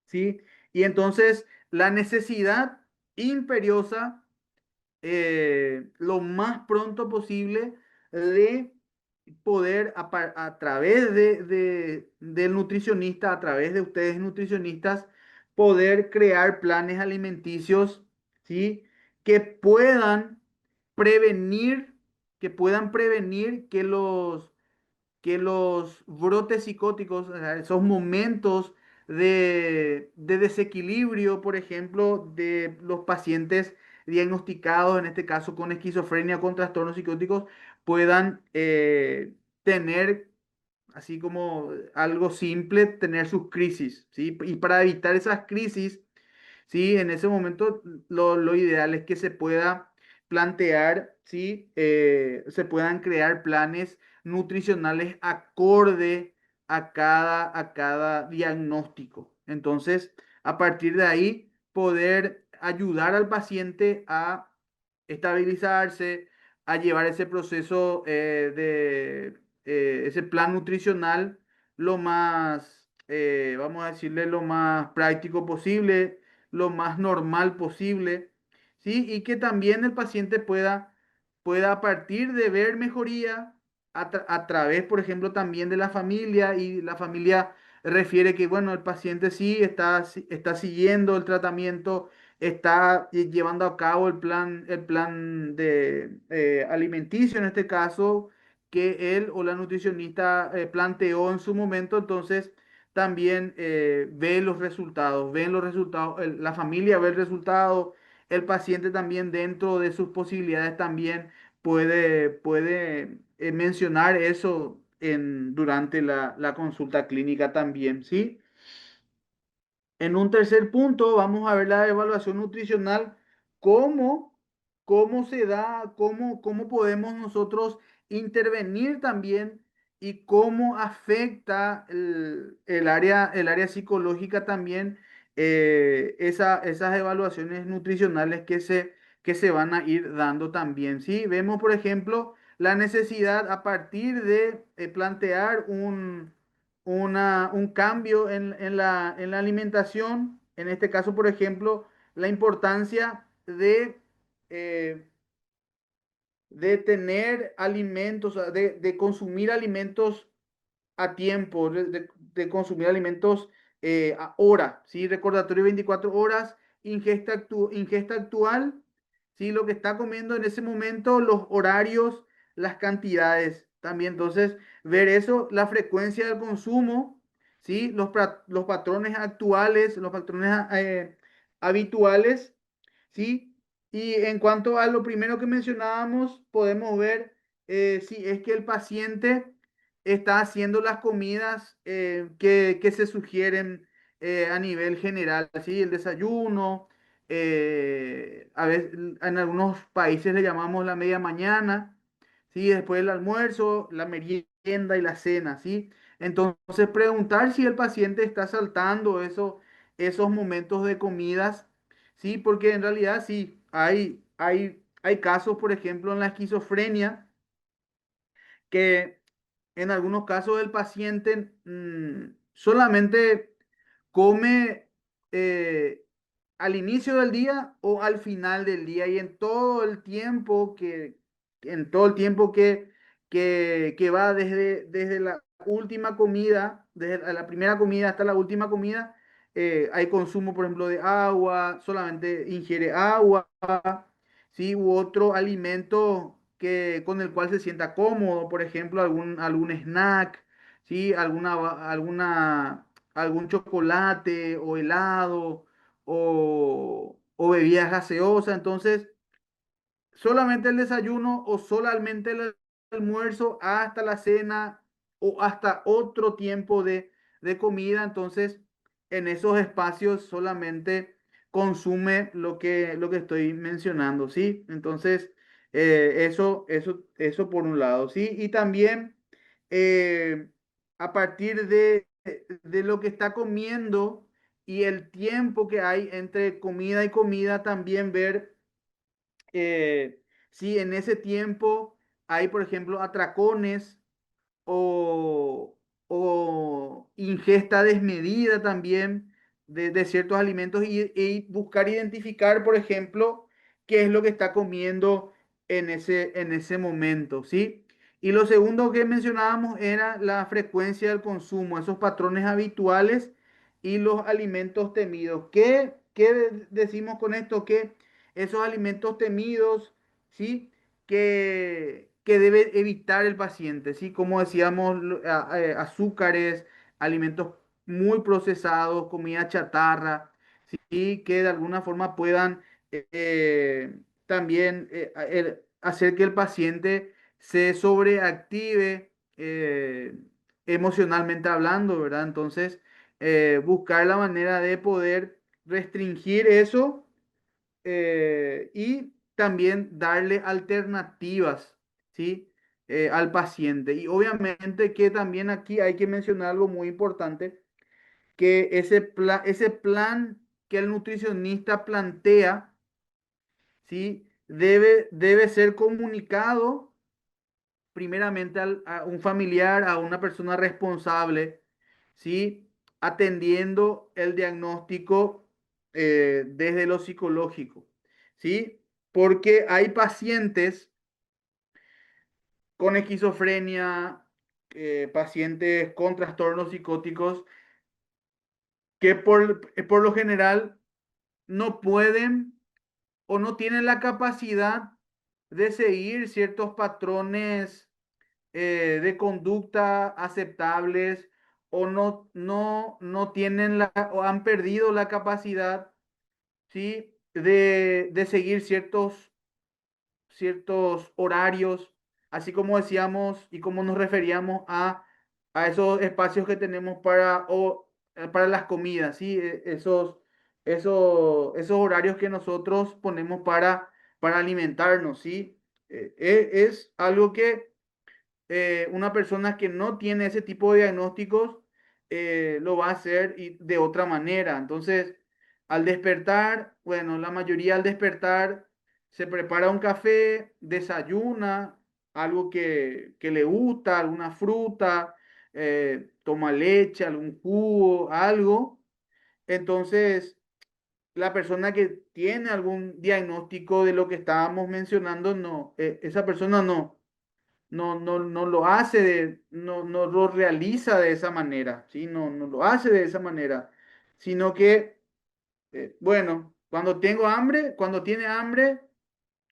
¿sí? Y entonces la necesidad imperiosa, lo más pronto posible, de poder a través del nutricionista, a través de ustedes nutricionistas, poder crear planes alimenticios, ¿sí? Que puedan prevenir, que puedan prevenir que los brotes psicóticos, o sea, esos momentos de desequilibrio, por ejemplo, de los pacientes diagnosticados, en este caso con esquizofrenia, con trastornos psicóticos, puedan tener, así como algo simple, tener sus crisis, ¿sí? Y para evitar esas crisis, ¿sí? En ese momento lo ideal es que se pueda plantear, ¿sí? Se puedan crear planes nutricionales acorde a cada diagnóstico. Entonces, a partir de ahí, poder ayudar al paciente a estabilizarse, a llevar ese proceso ese plan nutricional lo más, vamos a decirle, lo más práctico posible, lo más normal posible, ¿sí? Y que también el paciente pueda a partir de ver mejoría, a través, por ejemplo, también de la familia y la familia refiere que, bueno, el paciente sí está siguiendo el tratamiento, está llevando a cabo el plan de alimenticio en este caso que él o la nutricionista planteó en su momento, entonces también ven los resultados, la familia ve el resultado, el paciente también dentro de sus posibilidades también puede mencionar eso durante la consulta clínica también, ¿sí? En un tercer punto, vamos a ver la evaluación nutricional, cómo, cómo se da, cómo podemos nosotros intervenir también y cómo afecta el área psicológica también esas evaluaciones nutricionales que se van a ir dando también, ¿sí? Vemos, por ejemplo, la necesidad a partir de plantear un cambio en la alimentación, en este caso, por ejemplo, la importancia eh, de tener alimentos, de consumir alimentos a tiempo, de consumir alimentos a hora, ¿sí? Recordatorio 24 horas, ingesta actual, ¿sí? Lo que está comiendo en ese momento, los horarios, las cantidades también. Entonces, ver eso, la frecuencia del consumo, ¿sí? Los patrones actuales, los patrones habituales, ¿sí? Y en cuanto a lo primero que mencionábamos, podemos ver si es que el paciente está haciendo las comidas que se sugieren a nivel general, ¿sí? El desayuno, a veces en algunos países le llamamos la media mañana, ¿sí? Después el almuerzo, la merienda y la cena, ¿sí? Entonces preguntar si el paciente está saltando esos momentos de comidas, ¿sí? Porque en realidad sí, hay casos, por ejemplo, en la esquizofrenia, que en algunos casos el paciente solamente come al inicio del día o al final del día y en todo el tiempo que va desde la última comida, desde la primera comida hasta la última comida, hay consumo, por ejemplo, de agua, solamente ingiere agua, ¿sí? U otro alimento con el cual se sienta cómodo, por ejemplo, algún snack, ¿sí? Algún chocolate o helado o bebidas gaseosas. Entonces, solamente el desayuno o solamente el almuerzo hasta la cena o hasta otro tiempo de comida. Entonces, en esos espacios solamente consume lo que estoy mencionando, ¿sí? Entonces, eso por un lado, ¿sí? Y también eh, a partir de lo que está comiendo y el tiempo que hay entre comida y comida, también ver si en ese tiempo hay, por ejemplo, atracones o, o ingesta desmedida también de ciertos alimentos y buscar identificar, por ejemplo, qué es lo que está comiendo en ese momento, ¿sí? Y lo segundo que mencionábamos era la frecuencia del consumo, esos patrones habituales y los alimentos temidos. ¿Qué decimos con esto? Que esos alimentos temidos, ¿sí? Que debe evitar el paciente, ¿sí? Como decíamos, azúcares, alimentos muy procesados, comida chatarra, ¿sí? Que de alguna forma puedan también hacer que el paciente se sobreactive emocionalmente hablando, ¿verdad? Entonces, buscar la manera de poder restringir eso y también darle alternativas, ¿sí? Al paciente. Y obviamente que también aquí hay que mencionar algo muy importante, que ese plan que el nutricionista plantea, ¿sí? Debe ser comunicado primeramente a un familiar, a una persona responsable, ¿sí? Atendiendo el diagnóstico desde lo psicológico, ¿sí? Porque hay pacientes con esquizofrenia, pacientes con trastornos psicóticos que por lo general no pueden o no tienen la capacidad de seguir ciertos patrones de conducta aceptables o no tienen o han perdido la capacidad, ¿sí? de seguir ciertos horarios, así como decíamos y como nos referíamos a esos espacios que tenemos para las comidas, ¿sí? Esos horarios que nosotros ponemos para alimentarnos, ¿sí? Es algo que una persona que no tiene ese tipo de diagnósticos lo va a hacer de otra manera. Entonces, al despertar, bueno, la mayoría al despertar se prepara un café, desayuna algo que le gusta, alguna fruta, toma leche, algún jugo, algo. Entonces, la persona que tiene algún diagnóstico de lo que estábamos mencionando, no, esa persona no lo hace no lo realiza de esa manera, ¿sí? No lo hace de esa manera, sino que, bueno, cuando tiene hambre,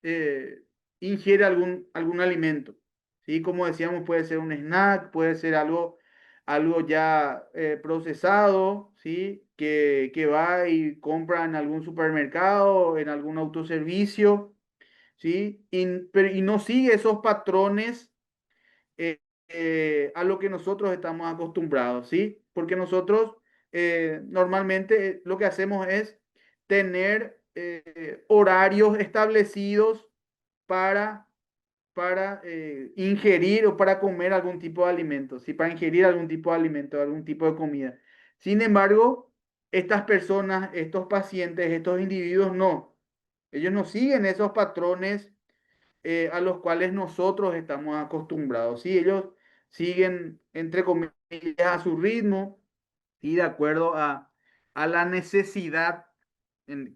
eh, ingiere algún alimento, ¿sí? Como decíamos, puede ser un snack, puede ser algo ya procesado, ¿sí? Que va y compra en algún supermercado, en algún autoservicio, ¿sí? Y no sigue esos patrones eh, a lo que nosotros estamos acostumbrados, ¿sí? Porque nosotros normalmente lo que hacemos es tener horarios establecidos para, para ingerir o para comer algún tipo de alimento, ¿sí? Para ingerir algún tipo de alimento, algún tipo de comida. Sin embargo, estas personas, estos pacientes, estos individuos no. Ellos no siguen esos patrones a los cuales nosotros estamos acostumbrados. ¿Sí? Ellos siguen, entre comillas, a su ritmo y de acuerdo a la necesidad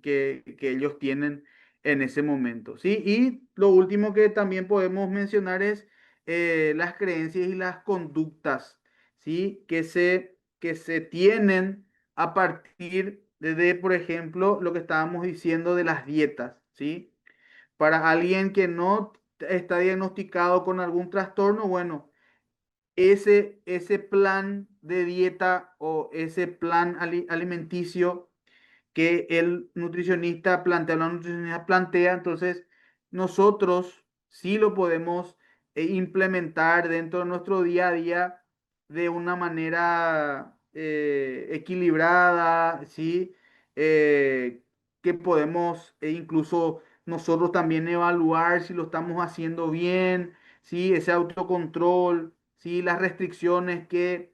que ellos tienen en ese momento. ¿Sí? Y lo último que también podemos mencionar es las creencias y las conductas, ¿sí? Que se tienen a partir por ejemplo, lo que estábamos diciendo de las dietas, ¿sí? Para alguien que no está diagnosticado con algún trastorno, bueno, ese plan de dieta o ese plan alimenticio que el nutricionista plantea, la nutricionista plantea, entonces nosotros sí lo podemos implementar dentro de nuestro día a día de una manera equilibrada, ¿sí? Que podemos incluso nosotros también evaluar si lo estamos haciendo bien, ¿sí? Ese autocontrol, ¿sí? Las restricciones que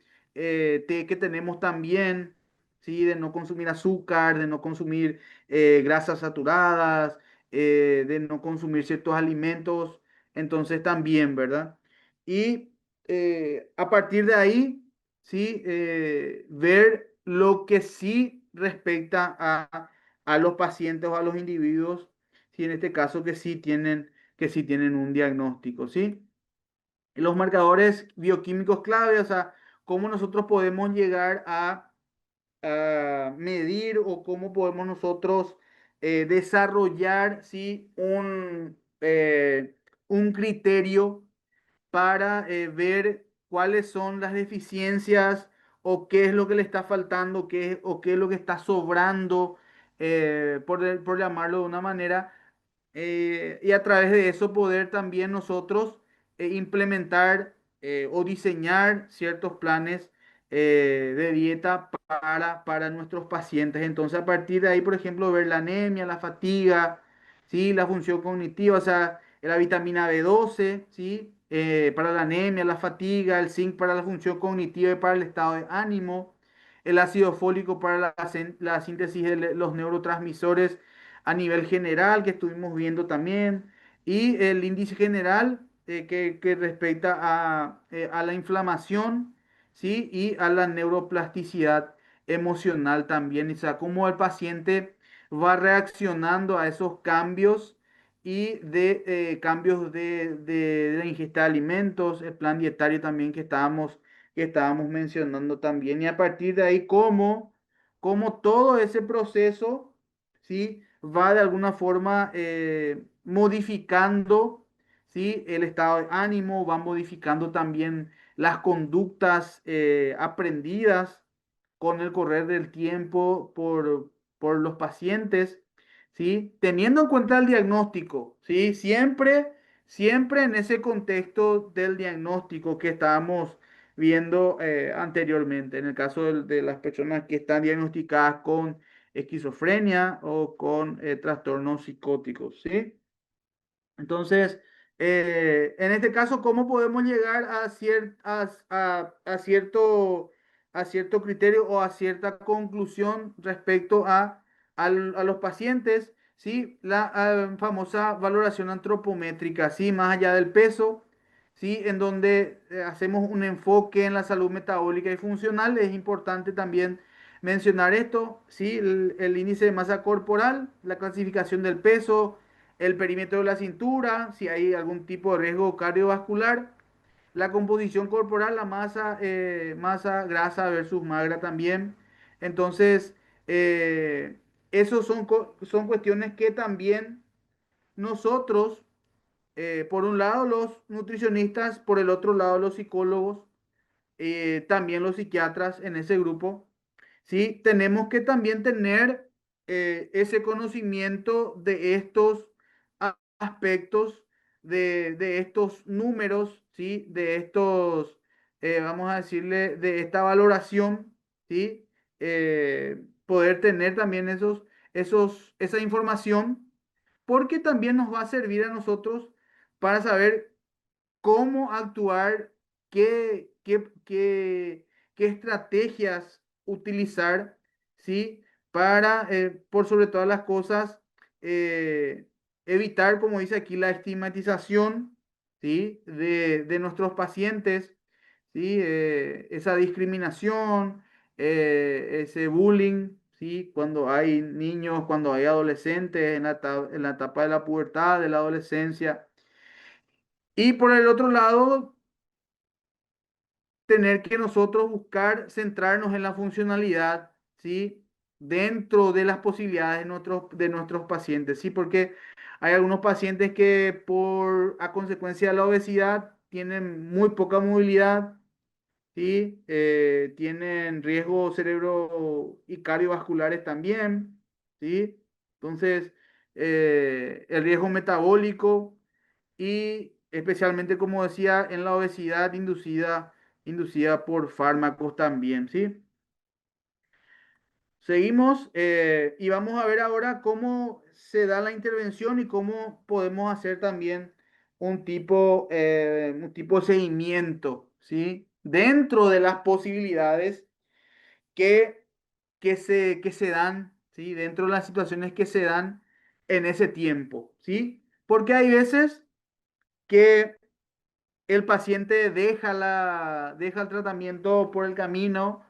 tenemos también. ¿Sí? De no consumir azúcar, de no consumir grasas saturadas, de no consumir ciertos alimentos, entonces también, ¿verdad? Y a partir de ahí, ¿sí? Ver lo que sí respecta a los pacientes o a los individuos, ¿sí? En este caso que sí tienen un diagnóstico, ¿sí? Los marcadores bioquímicos clave, o sea, cómo nosotros podemos llegar a medir o cómo podemos nosotros desarrollar, ¿sí? Un criterio para ver cuáles son las deficiencias o qué es lo que le está faltando, o qué es lo que está sobrando, por llamarlo de una manera, y a través de eso poder también nosotros implementar o diseñar ciertos planes de dieta para nuestros pacientes. Entonces, a partir de ahí, por ejemplo, ver la anemia, la fatiga, ¿sí? La función cognitiva, o sea, la vitamina B12, ¿sí? Para la anemia, la fatiga, el zinc para la función cognitiva y para el estado de ánimo, el ácido fólico para la síntesis de los neurotransmisores a nivel general que estuvimos viendo también, y el índice general que respecta a la inflamación, ¿sí? Y a la neuroplasticidad emocional también, o sea, cómo el paciente va reaccionando a esos cambios y de cambios de la ingesta de alimentos, el plan dietario también que estábamos mencionando también. Y a partir de ahí, cómo todo ese proceso, ¿sí? Va de alguna forma modificando, ¿sí? El estado de ánimo, va modificando también las conductas aprendidas con el correr del tiempo por los pacientes, ¿sí? Teniendo en cuenta el diagnóstico, ¿sí? Siempre en ese contexto del diagnóstico que estábamos viendo anteriormente, en el caso de las personas que están diagnosticadas con esquizofrenia o con trastornos psicóticos, ¿sí? Entonces, en este caso, ¿cómo podemos llegar a cierto criterio o a cierta conclusión respecto a los pacientes? ¿Sí? La famosa valoración antropométrica, ¿sí? Más allá del peso, ¿sí? En donde hacemos un enfoque en la salud metabólica y funcional. Es importante también mencionar esto, ¿sí? El índice de masa corporal, la clasificación del peso, el perímetro de la cintura, si hay algún tipo de riesgo cardiovascular, la composición corporal, la masa grasa versus magra también. Entonces, esos son cuestiones que también nosotros, por un lado los nutricionistas, por el otro lado los psicólogos, también los psiquiatras en ese grupo, ¿sí? Tenemos que también tener ese conocimiento de estos aspectos, de estos números, ¿sí? De estos, vamos a decirle, de esta valoración, ¿sí? Poder tener también esa información, porque también nos va a servir a nosotros para saber cómo actuar, qué estrategias utilizar, ¿sí? Para, por sobre todas las cosas, eh, evitar, como dice aquí, la estigmatización, ¿sí? De nuestros pacientes, ¿sí? Esa discriminación, ese bullying, ¿sí? Cuando hay niños, cuando hay adolescentes en la etapa de la pubertad, de la adolescencia. Y por el otro lado, tener que nosotros buscar centrarnos en la funcionalidad, ¿sí? Dentro de las posibilidades de nuestros pacientes, ¿sí? Porque hay algunos pacientes que a consecuencia de la obesidad tienen muy poca movilidad, ¿sí? Tienen riesgos cerebro y cardiovasculares también, ¿sí? Entonces, el riesgo metabólico y especialmente, como decía, en la obesidad inducida por fármacos también, ¿sí? Seguimos y vamos a ver ahora cómo se da la intervención y cómo podemos hacer también un tipo de seguimiento, ¿sí? Dentro de las posibilidades que, que se dan, ¿sí? Dentro de las situaciones que se dan en ese tiempo, ¿sí? Porque hay veces que el paciente deja el tratamiento por el camino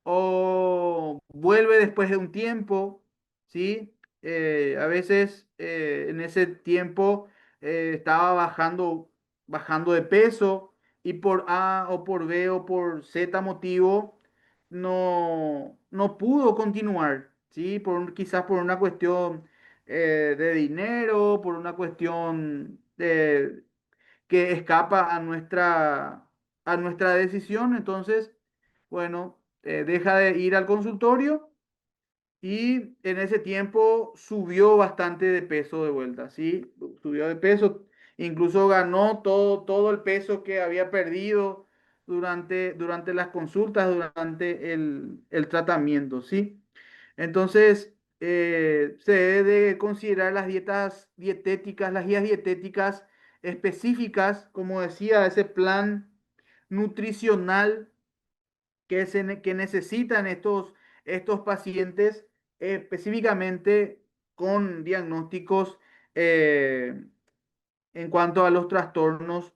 o vuelve después de un tiempo, ¿sí? A veces en ese tiempo estaba bajando de peso y por A o por B o por Z motivo no pudo continuar, ¿sí? Quizás por una cuestión de dinero, por una cuestión que escapa a nuestra decisión. Entonces, bueno, deja de ir al consultorio y en ese tiempo subió bastante de peso de vuelta, ¿sí? Subió de peso, incluso ganó todo el peso que había perdido durante las consultas, durante el tratamiento, ¿sí? Entonces, se debe de considerar las dietas dietéticas, las guías dietéticas específicas, como decía, ese plan nutricional que necesitan estos pacientes, específicamente con diagnósticos eh, en cuanto a los trastornos,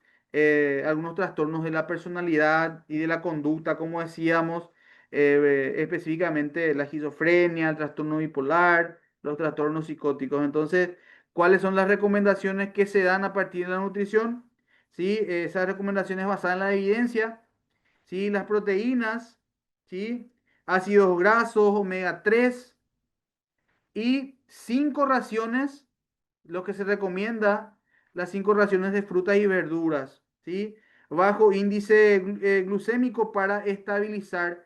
algunos trastornos de la personalidad y de la conducta, como decíamos, específicamente la esquizofrenia, el trastorno bipolar, los trastornos psicóticos. Entonces, ¿Cuáles son las recomendaciones que se dan a partir de la nutrición? ¿Sí? Esas recomendaciones basadas en la evidencia, ¿sí? Las proteínas, ¿sí? Ácidos grasos, omega 3 y 5 raciones, lo que se recomienda, las 5 raciones de frutas y verduras, ¿sí? Bajo índice glucémico para estabilizar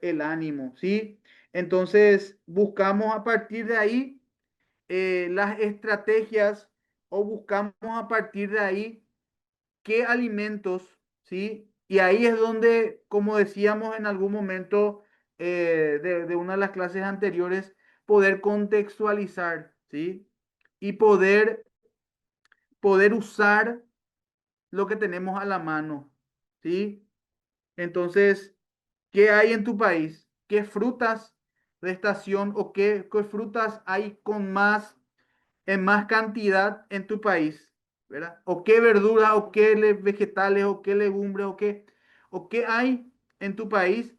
el ánimo, ¿sí? Entonces, buscamos a partir de ahí las estrategias o buscamos a partir de ahí qué alimentos, ¿sí? Y ahí es donde, como decíamos en algún momento de una de las clases anteriores, poder contextualizar, ¿sí? Y poder usar lo que tenemos a la mano, ¿sí? Entonces, ¿qué hay en tu país? ¿Qué frutas de estación o qué frutas hay con más en más cantidad en tu país, ¿verdad? O qué verduras, o qué vegetales, o qué legumbres, o qué hay en tu país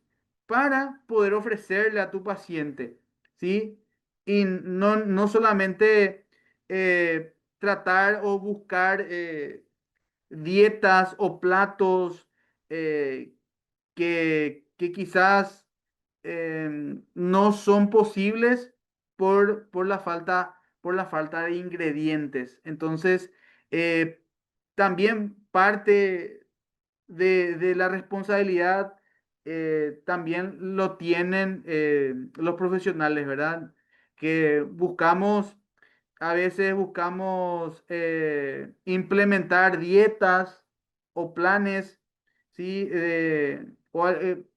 para poder ofrecerle a tu paciente, ¿sí? Y no solamente tratar o buscar dietas o platos eh, que quizás no son posibles por la falta de ingredientes. Entonces, eh, también parte de la responsabilidad también lo tienen los profesionales, ¿verdad? Que a veces buscamos implementar dietas o planes, ¿sí? O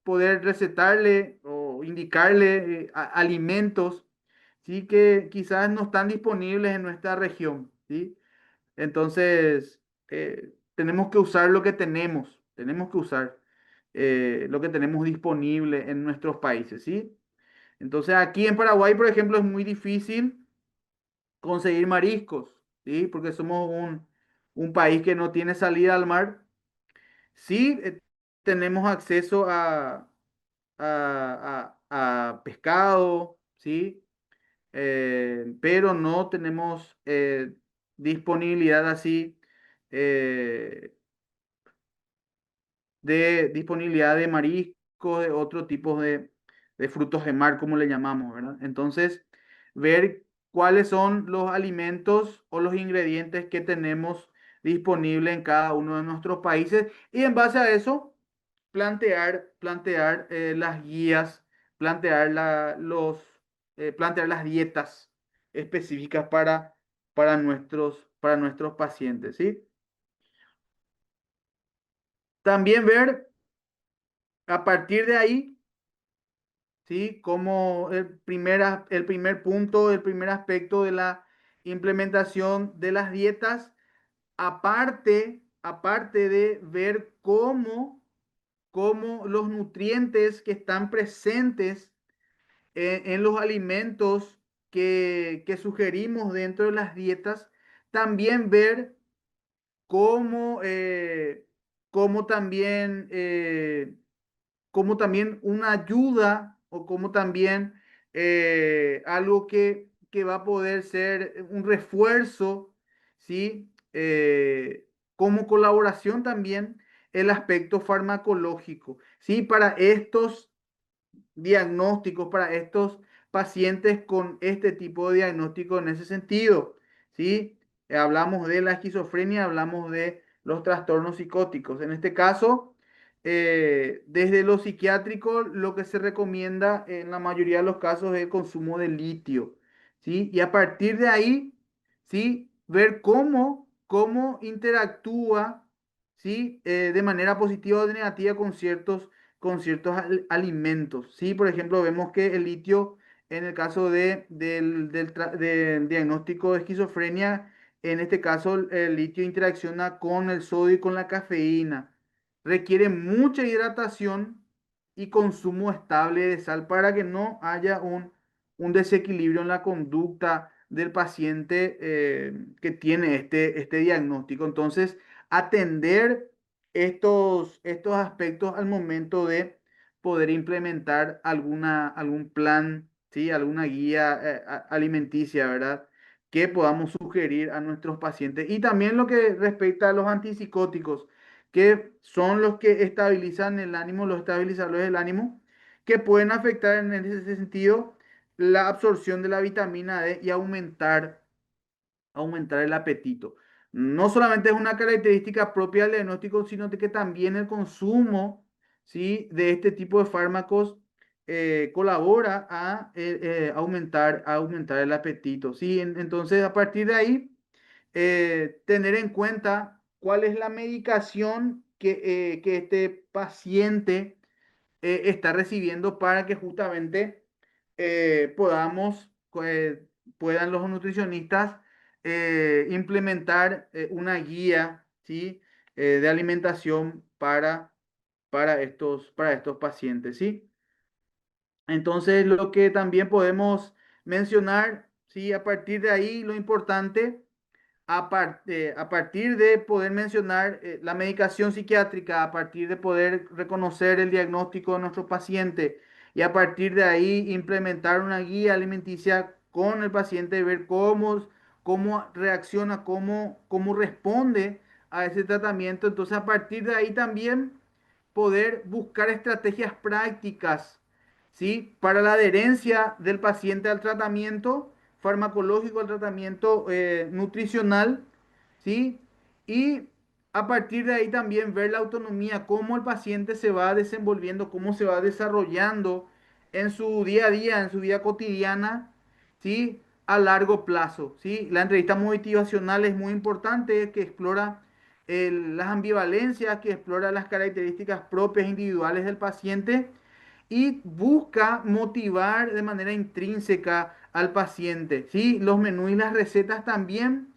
poder recetarle o indicarle alimentos, ¿sí? Que quizás no están disponibles en nuestra región, ¿sí? Entonces, tenemos que usar lo que tenemos que usar lo que tenemos disponible en nuestros países, ¿sí? Entonces, aquí en Paraguay, por ejemplo, es muy difícil conseguir mariscos, ¿sí? Porque somos un país que no tiene salida al mar. Sí, tenemos acceso a pescado, ¿sí? Pero no tenemos disponibilidad así, eh, de disponibilidad de mariscos, de otro tipo de frutos de mar, como le llamamos, ¿verdad? Entonces, ver cuáles son los alimentos o los ingredientes que tenemos disponibles en cada uno de nuestros países y en base a eso, plantear las guías, plantear, plantear las dietas específicas para nuestros pacientes, ¿sí? También ver a partir de ahí, ¿sí? Como el primer punto, el primer aspecto de la implementación de las dietas, aparte de ver cómo los nutrientes que están presentes en los alimentos que sugerimos dentro de las dietas, también ver cómo, cómo también como también una ayuda o como también algo que va a poder ser un refuerzo, ¿sí? Como colaboración también el aspecto farmacológico, ¿sí? Para estos diagnósticos para estos pacientes con este tipo de diagnóstico en ese sentido, ¿sí? Hablamos de la esquizofrenia, hablamos de los trastornos psicóticos. En este caso, desde lo psiquiátrico, lo que se recomienda en la mayoría de los casos es el consumo de litio, ¿sí? Y a partir de ahí, ¿sí? Ver cómo interactúa, ¿sí? De manera positiva o negativa con ciertos alimentos. Sí, por ejemplo, vemos que el litio, en el caso del diagnóstico de esquizofrenia, en este caso el litio interacciona con el sodio y con la cafeína. Requiere mucha hidratación y consumo estable de sal para que no haya un desequilibrio en la conducta del paciente que tiene este diagnóstico. Entonces, atender estos aspectos al momento de poder implementar algún plan, ¿sí? Alguna guía alimenticia, ¿verdad? que podamos sugerir a nuestros pacientes. Y también lo que respecta a los antipsicóticos, que son los que estabilizan el ánimo, los estabilizadores del ánimo, que pueden afectar en ese sentido la absorción de la vitamina D y aumentar el apetito. No solamente es una característica propia del diagnóstico, sino de que también el consumo, ¿sí?, de este tipo de fármacos colabora a, a aumentar el apetito. ¿Sí? Entonces, a partir de ahí, tener en cuenta cuál es la medicación que este paciente está recibiendo para que justamente podamos, puedan los nutricionistas implementar una guía, ¿sí? De alimentación para estos pacientes, ¿sí? Entonces, lo que también podemos mencionar, ¿sí? A partir de ahí, lo importante a partir de poder mencionar la medicación psiquiátrica, a partir de poder reconocer el diagnóstico de nuestro paciente y a partir de ahí implementar una guía alimenticia con el paciente, ver cómo reacciona, cómo responde a ese tratamiento. Entonces, a partir de ahí también poder buscar estrategias prácticas, ¿sí? Para la adherencia del paciente al tratamiento farmacológico, al tratamiento nutricional, ¿sí? Y a partir de ahí también ver la autonomía, cómo el paciente se va desenvolviendo, cómo se va desarrollando en su día a día, en su vida cotidiana, ¿sí? A largo plazo, ¿sí? La entrevista motivacional es muy importante, que explora las ambivalencias, que explora las características propias individuales del paciente y busca motivar de manera intrínseca al paciente, ¿sí? Los menús y las recetas también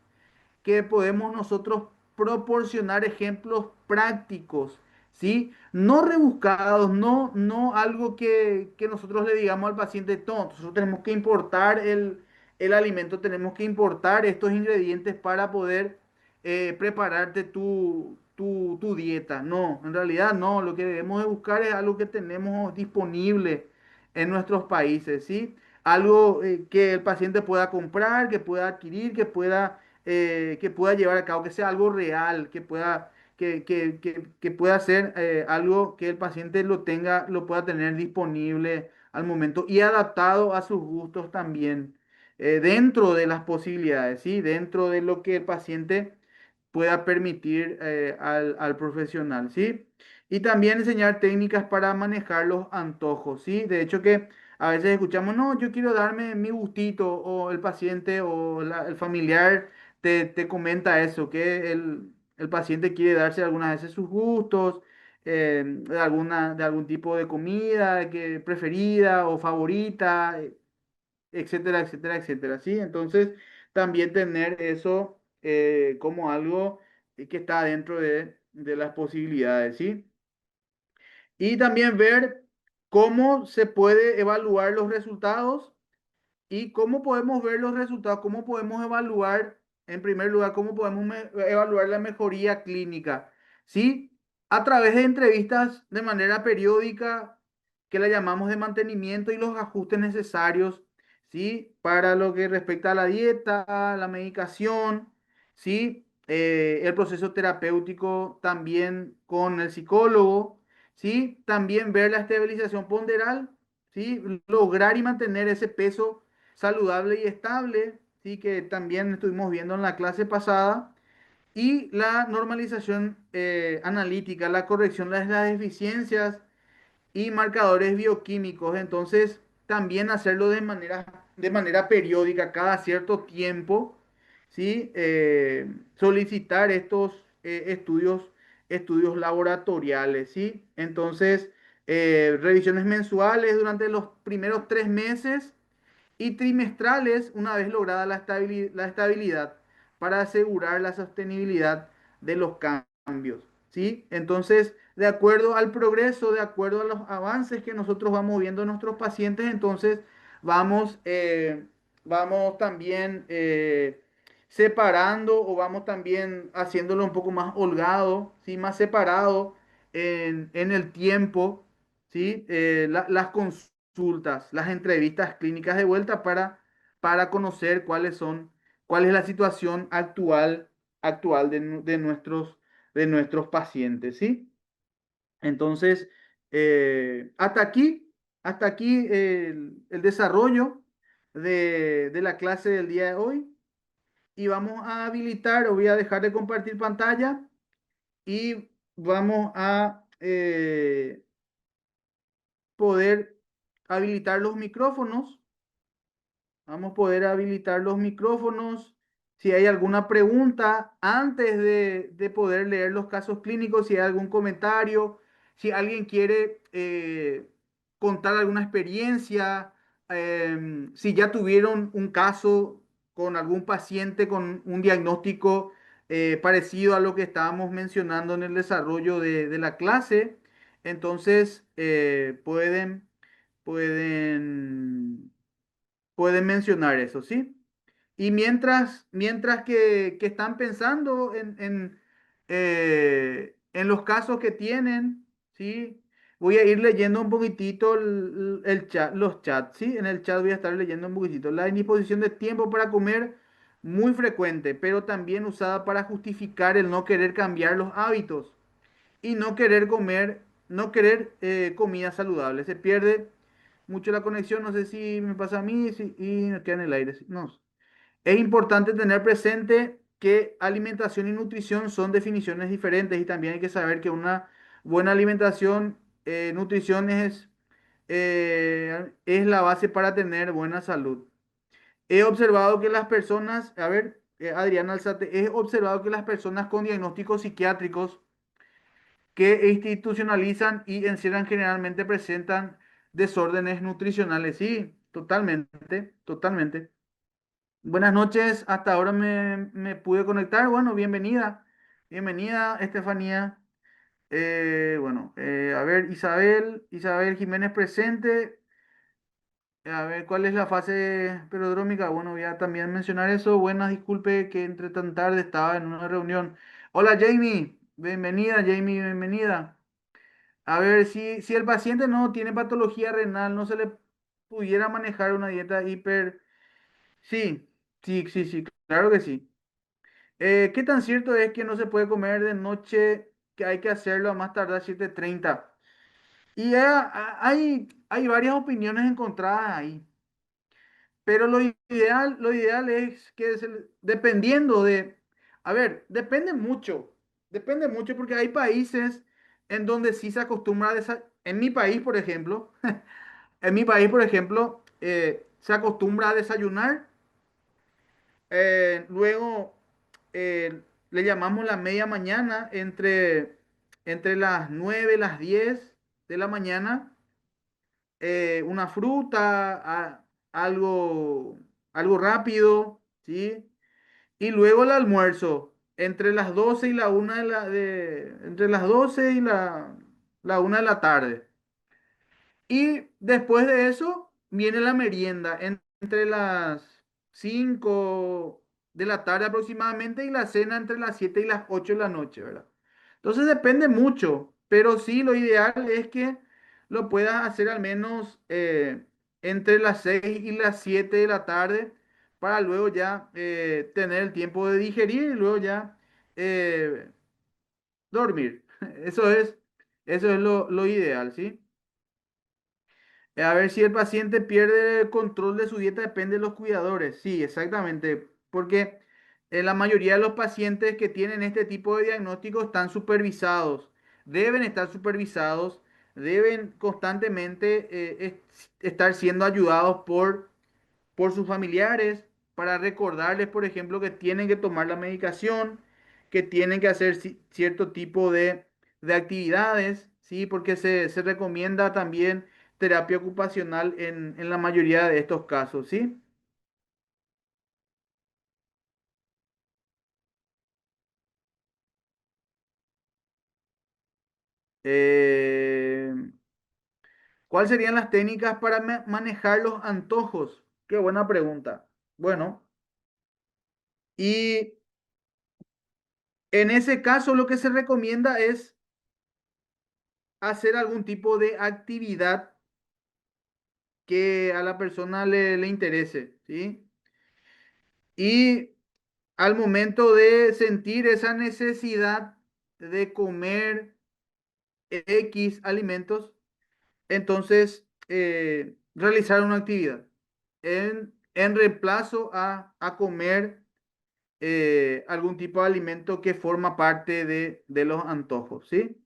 que podemos nosotros proporcionar ejemplos prácticos, ¿sí? No rebuscados, no algo que nosotros le digamos al paciente, no, nosotros tenemos que importar el alimento, tenemos que importar estos ingredientes para poder prepararte tu dieta. No, en realidad no, lo que debemos de buscar es algo que tenemos disponible en nuestros países, ¿sí? Algo que el paciente pueda comprar, que pueda adquirir, que pueda llevar a cabo, que sea algo real, que pueda ser algo que el paciente lo tenga, lo pueda tener disponible al momento y adaptado a sus gustos también, dentro de las posibilidades, ¿sí? Dentro de lo que el paciente pueda permitir al profesional, ¿sí? Y también enseñar técnicas para manejar los antojos, ¿sí? De hecho que a veces escuchamos, no, yo quiero darme mi gustito, o el paciente o el familiar te comenta eso, que el paciente quiere darse algunas veces sus gustos, de algún tipo de comida que preferida o favorita, etcétera, etcétera, etcétera, ¿sí? Entonces, también tener eso como algo que está dentro de las posibilidades, ¿sí? Y también ver cómo se puede evaluar los resultados. ¿Y cómo podemos ver los resultados? ¿Cómo podemos evaluar, en primer lugar, cómo podemos evaluar la mejoría clínica? ¿Sí? A través de entrevistas de manera periódica, que la llamamos de mantenimiento y los ajustes necesarios, ¿sí? Para lo que respecta a la dieta, la medicación, ¿sí? El proceso terapéutico también con el psicólogo, ¿sí? También ver la estabilización ponderal, ¿sí? Lograr y mantener ese peso saludable y estable, ¿sí? Que también estuvimos viendo en la clase pasada, y la normalización analítica, la corrección de las deficiencias y marcadores bioquímicos. Entonces, también hacerlo de manera periódica, cada cierto tiempo, ¿sí? Solicitar estos estudios laboratoriales, ¿sí? Entonces, revisiones mensuales durante los primeros 3 meses y trimestrales una vez lograda la estabilidad para asegurar la sostenibilidad de los cambios, ¿sí? Entonces, de acuerdo al progreso, de acuerdo a los avances que nosotros vamos viendo en nuestros pacientes, entonces vamos, vamos también separando, o vamos también haciéndolo un poco más holgado, ¿sí? Más separado en el tiempo, ¿sí? Las consultas, las entrevistas clínicas de vuelta para conocer cuál es la situación actual de nuestros pacientes, ¿sí? Entonces, hasta hasta aquí el desarrollo de la clase del día de hoy. Y vamos a habilitar, o voy a dejar de compartir pantalla y vamos a poder habilitar los micrófonos. Vamos a poder habilitar los micrófonos. Si hay alguna pregunta antes de poder leer los casos clínicos, si hay algún comentario, si alguien quiere contar alguna experiencia, si ya tuvieron un caso con algún paciente con un diagnóstico parecido a lo que estábamos mencionando en el desarrollo de la clase, entonces pueden pueden mencionar eso, ¿sí? Y mientras que están pensando en los casos que tienen, ¿sí? Voy a ir leyendo un poquitito el chat, los chats, ¿sí? En el chat voy a estar leyendo un poquitito. La indisposición de tiempo para comer, muy frecuente, pero también usada para justificar el no querer cambiar los hábitos y no querer comer, no querer comida saludable. Se pierde mucho la conexión, no sé si me pasa a mí y me queda en el aire. No. Es importante tener presente que alimentación y nutrición son definiciones diferentes y también hay que saber que una buena alimentación, nutrición es la base para tener buena salud. He observado que las personas, a ver, Adriana Alzate, he observado que las personas con diagnósticos psiquiátricos que institucionalizan y encierran generalmente presentan desórdenes nutricionales. Sí, totalmente, totalmente. Buenas noches, hasta ahora me pude conectar. Bueno, bienvenida, bienvenida, Estefanía. A ver, Isabel Jiménez presente. A ver, ¿cuál es la fase perodrómica? Bueno, voy a también mencionar eso. Buenas, disculpe que entre tan tarde estaba en una reunión. Hola, Jamie. Bienvenida, Jamie, bienvenida. A ver, si el paciente no tiene patología renal, no se le pudiera manejar una dieta hiper... Sí, sí, claro que sí. ¿Qué tan cierto es que no se puede comer de noche, que hay que hacerlo a más tardar 7:30? Y hay varias opiniones encontradas ahí, pero lo ideal es que dependiendo de... A ver, depende mucho porque hay países en donde sí se acostumbra a En mi país, por ejemplo, se acostumbra a desayunar, luego le llamamos la media mañana entre las 9 y las 10 de la mañana, una fruta, algo, algo rápido, ¿sí? Y luego el almuerzo, entre las 12 y la una entre las 12 y la una de la tarde. Y después de eso viene la merienda entre las 5 de la tarde aproximadamente y la cena entre las 7 y las 8 de la noche, ¿verdad? Entonces depende mucho, pero sí lo ideal es que lo puedas hacer al menos entre las 6 y las 7 de la tarde para luego ya tener el tiempo de digerir y luego ya eh, dormir. Eso es lo ideal, ¿sí? A ver si el paciente pierde el control de su dieta, depende de los cuidadores. Sí, exactamente. Porque la mayoría de los pacientes que tienen este tipo de diagnóstico están supervisados. Deben estar supervisados, deben constantemente estar siendo ayudados por sus familiares para recordarles, por ejemplo, que tienen que tomar la medicación, que tienen que hacer cierto tipo de actividades, ¿sí? Porque se recomienda también terapia ocupacional en la mayoría de estos casos, ¿sí? Eh, ¿Cuáles serían las técnicas para manejar los antojos? Qué buena pregunta. Bueno, y en ese caso lo que se recomienda es hacer algún tipo de actividad que a la persona le interese, ¿sí? al momento de sentir esa necesidad de comer X alimentos, entonces realizar una actividad en reemplazo a comer algún tipo de alimento que forma parte de los antojos, ¿sí?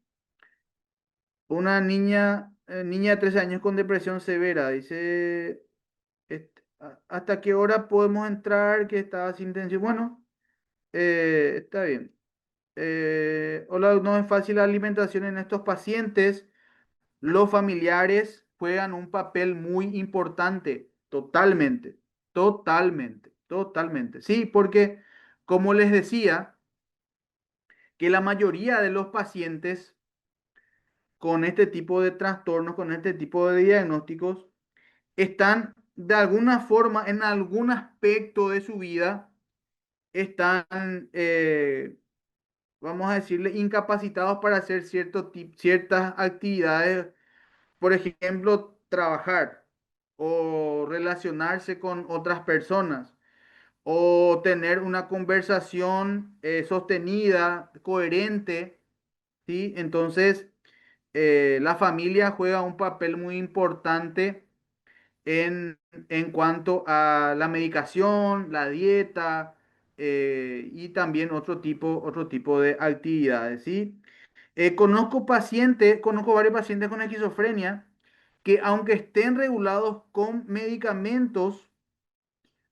Una niña de 13 años con depresión severa, dice, ¿hasta qué hora podemos entrar? Que estaba sin intención. Bueno, está bien. Hola, no es fácil la alimentación en estos pacientes. Los familiares juegan un papel muy importante, totalmente, totalmente, totalmente. Sí, porque como les decía, que la mayoría de los pacientes con este tipo de trastornos, con este tipo de diagnósticos, están de alguna forma, en algún aspecto de su vida, están, vamos a decirle, incapacitados para hacer ciertas actividades, por ejemplo, trabajar o relacionarse con otras personas o tener una conversación sostenida, coherente, ¿sí? Entonces, la familia juega un papel muy importante en cuanto a la medicación, la dieta y también otro tipo de actividades, ¿sí? Conozco varios pacientes con esquizofrenia que aunque estén regulados con medicamentos,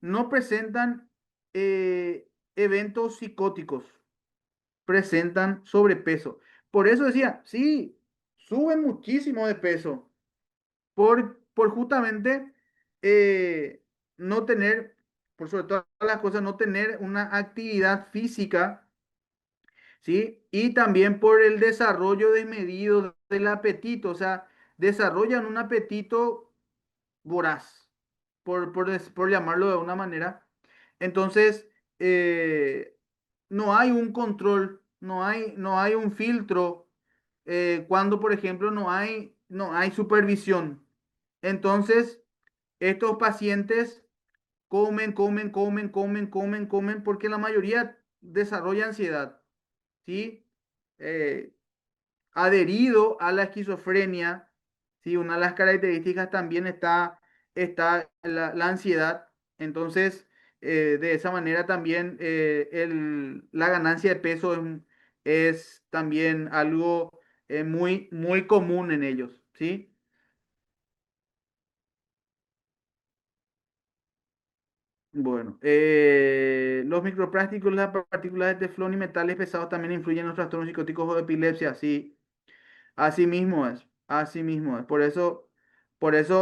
no presentan eventos psicóticos, presentan sobrepeso. Por eso decía, sí, suben muchísimo de peso por justamente no tener, por sobre todas las cosas, no tener una actividad física, ¿sí? Y también por el desarrollo desmedido del apetito, o sea, desarrollan un apetito voraz, por llamarlo de una manera. Entonces, no hay un control, no hay un filtro cuando, por ejemplo, no hay supervisión. Entonces, estos pacientes comen, porque la mayoría desarrolla ansiedad, ¿sí? Eh, Adherido a la esquizofrenia, ¿sí? Una de las características también está la ansiedad. Entonces, de esa manera también la ganancia de peso es también algo muy común en ellos, ¿sí? Bueno, los microplásticos, las partículas de teflón y metales pesados también influyen en los trastornos psicóticos o epilepsia, sí. Así mismo es, así mismo es. Por eso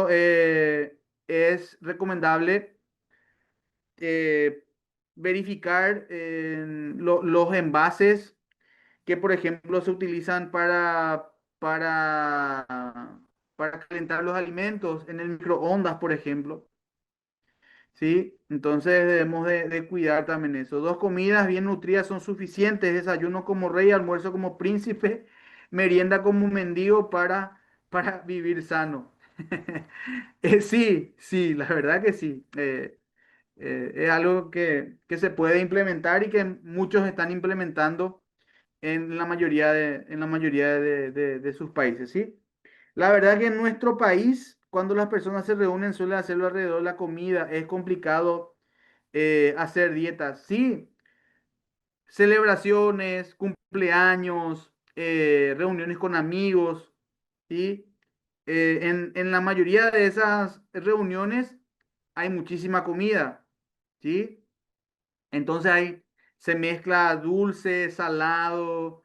es recomendable eh, verificar los envases que, por ejemplo, se utilizan para calentar los alimentos en el microondas, por ejemplo. ¿Sí? Entonces debemos de cuidar también eso. Dos comidas bien nutridas son suficientes, desayuno como rey, almuerzo como príncipe, merienda como mendigo para vivir sano. Sí, sí, la verdad que sí. Es algo que se puede implementar y que muchos están implementando en la mayoría de sus países, ¿sí? La verdad que en nuestro país, cuando las personas se reúnen, suele hacerlo alrededor de la comida. Es complicado hacer dietas. Sí, celebraciones, cumpleaños, reuniones con amigos, ¿sí? En la mayoría de esas reuniones hay muchísima comida, ¿sí? Entonces ahí se mezcla dulce, salado,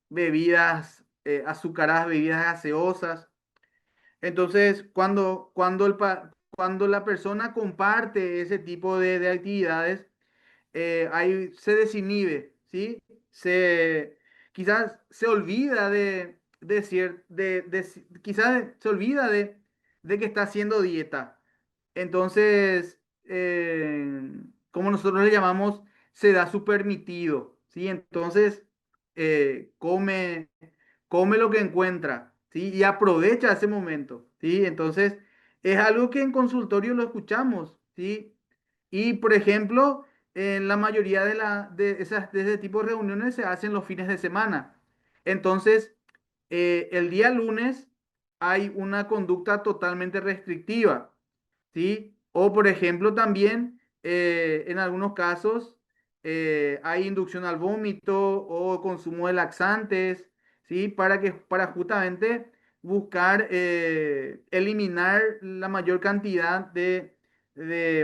bebidas azucaradas, bebidas gaseosas. Entonces, cuando la persona comparte ese tipo de actividades, ahí se desinhibe, ¿sí? Se, quizás se olvida quizás se olvida de que está haciendo dieta. Entonces, como nosotros le llamamos, se da su permitido, ¿sí? Entonces, come, come lo que encuentra, ¿sí? Y aprovecha ese momento, ¿sí? Entonces, es algo que en consultorio lo escuchamos, ¿sí? Y, por ejemplo, en la mayoría de ese tipo de reuniones se hacen los fines de semana. Entonces, el día lunes hay una conducta totalmente restrictiva, ¿sí? O, por ejemplo, también en algunos casos hay inducción al vómito o consumo de laxantes, ¿sí? Para justamente buscar eliminar la mayor cantidad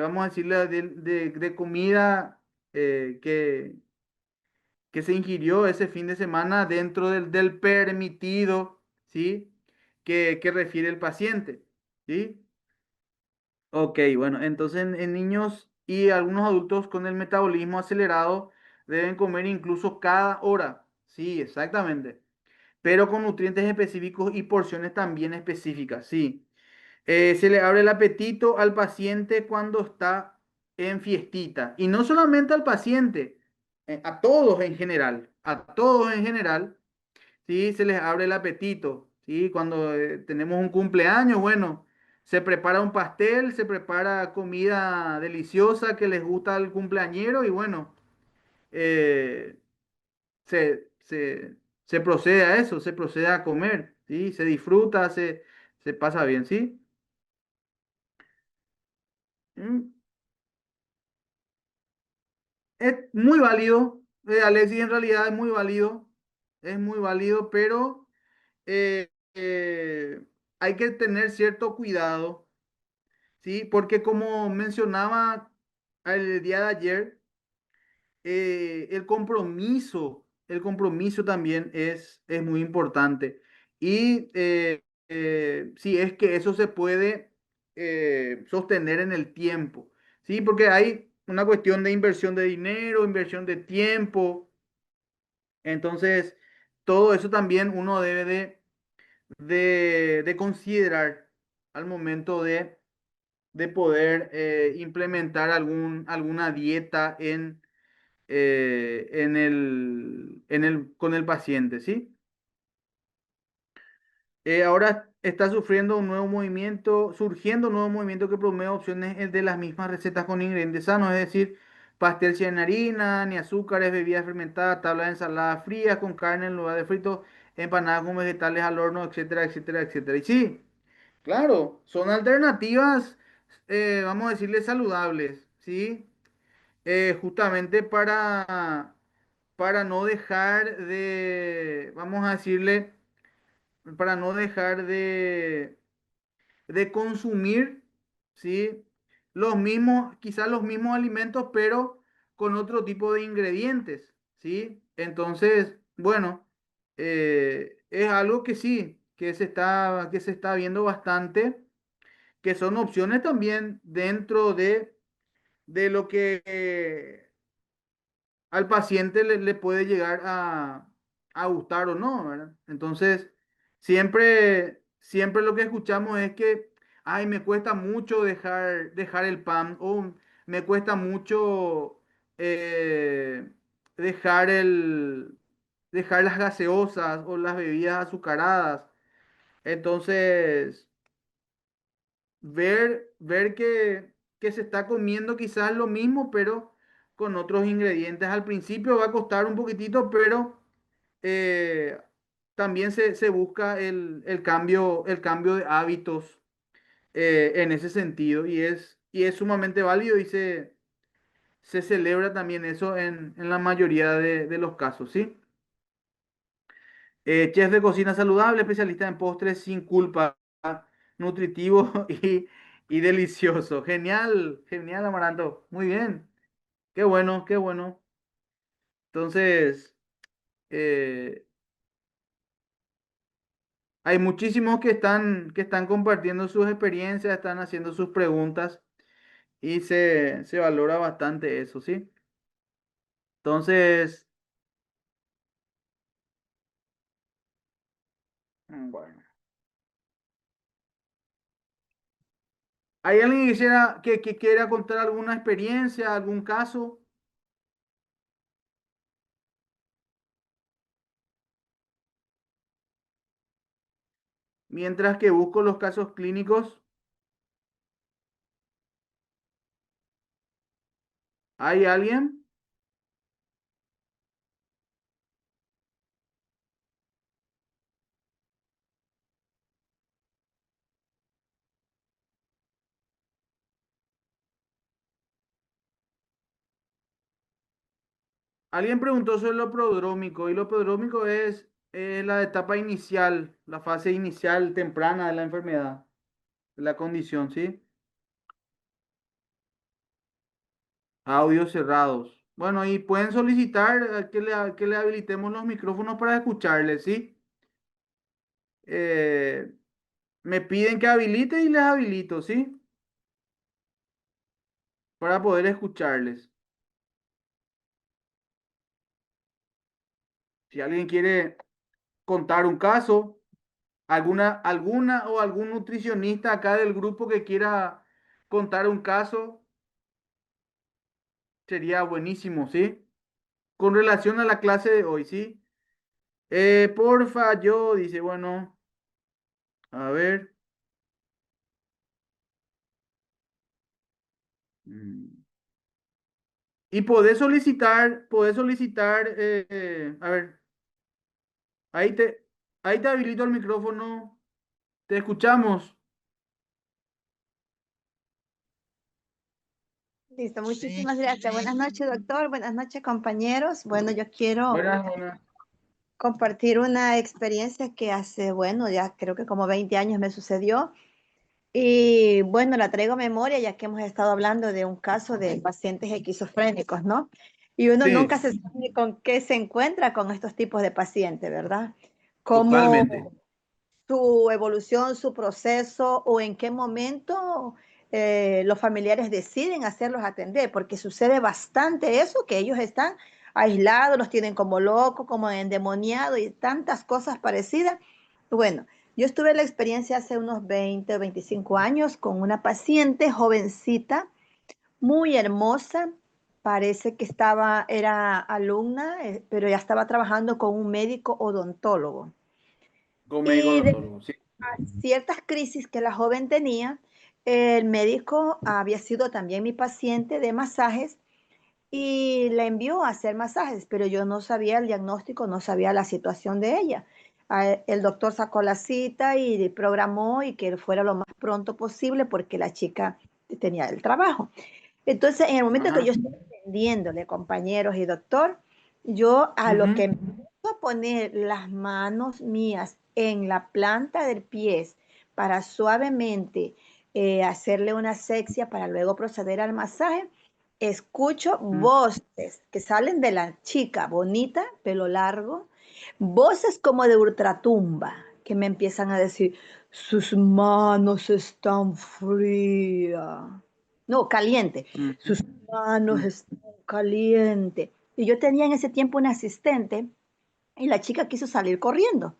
vamos a decirle, de comida que se ingirió ese fin de semana dentro del permitido, ¿sí? Que refiere el paciente, ¿sí? Ok, bueno, entonces en niños y algunos adultos con el metabolismo acelerado deben comer incluso cada hora. Sí, exactamente. Pero con nutrientes específicos y porciones también específicas. Sí. Se le abre el apetito al paciente cuando está en fiestita. Y no solamente al paciente, a todos en general. A todos en general. Sí, se les abre el apetito, ¿sí? Cuando tenemos un cumpleaños, bueno, se prepara un pastel, se prepara comida deliciosa que les gusta al cumpleañero y bueno, eh, se, se, se procede a eso, se procede a comer, ¿sí? Se disfruta, se pasa bien, ¿sí? Mm, Es muy válido, Alexis, en realidad es muy válido, pero eh, hay que tener cierto cuidado. Sí, porque como mencionaba el día de ayer, el compromiso también es muy importante. Y sí, es que eso se puede sostener en el tiempo. Sí, porque hay una cuestión de inversión de dinero, inversión de tiempo. Entonces, todo eso también uno debe de considerar al momento de poder implementar alguna dieta con el paciente, ¿sí? Ahora está surgiendo un nuevo movimiento que promueve opciones de las mismas recetas con ingredientes sanos, es decir, pastel sin harina, ni azúcares, bebidas fermentadas, tablas de ensaladas frías con carne en lugar de frito, empanadas con vegetales al horno, etcétera, etcétera, etcétera. Y sí, claro, son alternativas, vamos a decirle, saludables, ¿sí? Justamente para no dejar vamos a decirle, para no dejar de consumir, ¿sí? Quizás los mismos alimentos, pero con otro tipo de ingredientes, ¿sí? Entonces, bueno, es algo que sí, que se está viendo bastante, que son opciones también dentro de lo que al paciente le puede llegar a gustar o no, ¿verdad? Entonces, siempre lo que escuchamos es que, ay, me cuesta mucho dejar el pan o me cuesta mucho eh, dejar dejar las gaseosas o las bebidas azucaradas. Entonces, ver que se está comiendo quizás lo mismo, pero con otros ingredientes. Al principio va a costar un poquitito, pero eh, también se busca el cambio de hábitos en ese sentido y es sumamente válido y se celebra también eso en la mayoría de los casos, ¿sí? Chef de cocina saludable, especialista en postres sin culpa, nutritivo y delicioso. Genial, genial, Amaranto. Muy bien. Qué bueno, qué bueno. Entonces, eh, hay muchísimos que están compartiendo sus experiencias, están haciendo sus preguntas y se valora bastante eso, ¿sí? Entonces, bueno. ¿Hay alguien que que quiera contar alguna experiencia, algún caso? Mientras que busco los casos clínicos. ¿Hay alguien? Alguien preguntó sobre lo prodrómico y lo prodrómico es la etapa inicial, la fase inicial temprana de la enfermedad, de la condición, ¿sí? Audios cerrados. Bueno, y pueden solicitar que le habilitemos los micrófonos para escucharles, ¿sí? Eh, Me piden que habilite y les habilito, ¿sí? Para poder escucharles. Si alguien quiere contar un caso, alguna o algún nutricionista acá del grupo que quiera contar un caso, sería buenísimo, ¿sí? Con relación a la clase de hoy, ¿sí? Porfa, yo, dice, bueno, a ver. mm, Y podés solicitar, a ver, ahí te, ahí te habilito el micrófono, te escuchamos. Listo, muchísimas gracias. Buenas noches, doctor. Buenas noches, compañeros. Bueno, yo quiero Buenas, buenas. compartir una experiencia que hace, bueno, ya creo que como 20 años me sucedió. Y bueno, la traigo a memoria ya que hemos estado hablando de un caso de pacientes esquizofrénicos, ¿no? Y uno nunca Sí, se sabe con qué se encuentra con estos tipos de pacientes, ¿verdad? totalmente. Cómo su evolución, su proceso o en qué momento los familiares deciden hacerlos atender, porque sucede bastante eso, que ellos están aislados, los tienen como locos, como endemoniados y tantas cosas parecidas. Bueno, yo estuve en la experiencia hace unos 20 o 25 años con una paciente jovencita, muy hermosa. Parece que era alumna, pero ya estaba trabajando con un médico odontólogo. Con médico Y odontólogo, sí. ciertas crisis que la joven tenía, el médico había sido también mi paciente de masajes y la envió a hacer masajes, pero yo no sabía el diagnóstico, no sabía la situación de ella. El doctor sacó la cita y programó y que fuera lo más pronto posible porque la chica tenía el trabajo. Entonces, en el momento que yo Ajá. estoy atendiéndole, compañeros y doctor, yo a lo que Ujú, empiezo a poner las manos mías en la planta del pie para suavemente hacerle una asepsia para luego proceder al masaje, escucho ujú, voces que salen de la chica bonita, pelo largo, voces como de ultratumba que me empiezan a decir, sus manos están frías. No, caliente. ujú, Sus manos ujú, están calientes. Y yo tenía en ese tiempo una asistente y la chica quiso salir corriendo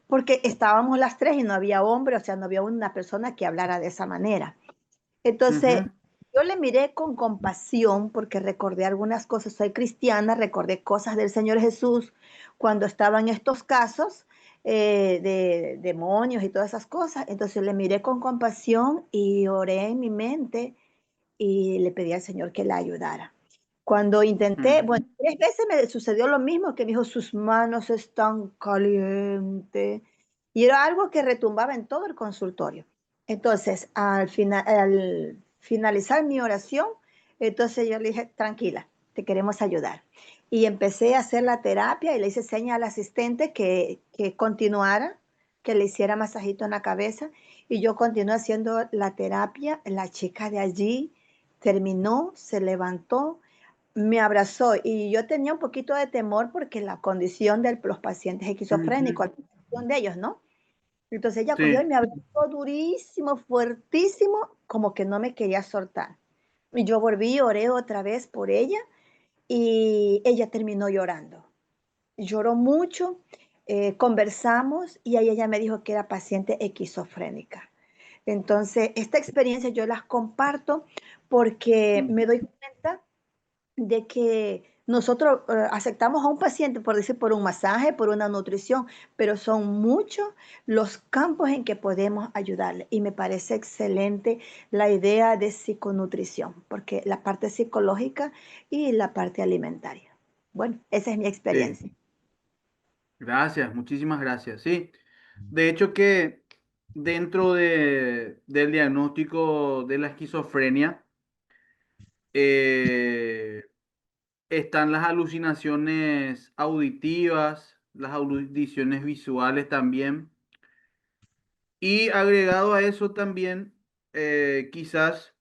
porque estábamos las tres y no había hombre, o sea, no había una persona que hablara de esa manera. Entonces, ujú, yo le miré con compasión porque recordé algunas cosas, soy cristiana, recordé cosas del Señor Jesús cuando estaba en estos casos de demonios y todas esas cosas. Entonces le miré con compasión y oré en mi mente y le pedí al Señor que la ayudara. Cuando intenté, ujú, bueno, 3 veces me sucedió lo mismo, que me dijo, sus manos están calientes. Y era algo que retumbaba en todo el consultorio. Entonces, al finalizar mi oración, entonces yo le dije, tranquila, te queremos ayudar. Y empecé a hacer la terapia y le hice señas al asistente que continuara, que le hiciera masajito en la cabeza. Y yo continué haciendo la terapia. La chica de allí terminó, se levantó, me abrazó y yo tenía un poquito de temor porque la condición de los pacientes ujú. esquizofrénicos, la condición de ellos, ¿no? Entonces ella cogió y Sí. me abrazó durísimo, fuertísimo, como que no me quería soltar. Y yo volví, oré otra vez por ella y ella terminó llorando. Lloró mucho, conversamos y ahí ella me dijo que era paciente esquizofrénica. Entonces, esta experiencia yo las comparto porque me Ujú, doy cuenta de que nosotros aceptamos a un paciente, por decir, por un masaje, por una nutrición, pero son muchos los campos en que podemos ayudarle. Y me parece excelente la idea de psiconutrición, porque la parte psicológica y la parte alimentaria. Bueno, esa es mi Sí, experiencia. gracias, muchísimas gracias. Sí, de hecho que dentro del diagnóstico de la esquizofrenia eh, están las alucinaciones auditivas, las audiciones visuales también. Y agregado a eso también, quizás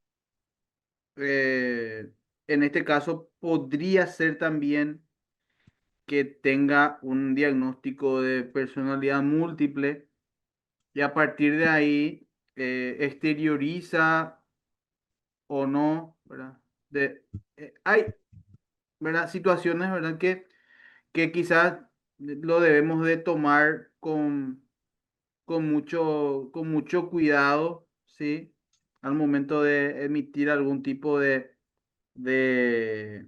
en este caso podría ser también que tenga un diagnóstico de personalidad múltiple y a partir de ahí exterioriza o no, ¿verdad? Hay, ¿verdad? Situaciones, ¿verdad? Que quizás lo debemos de tomar con mucho cuidado, ¿sí? Al momento de emitir algún tipo de, de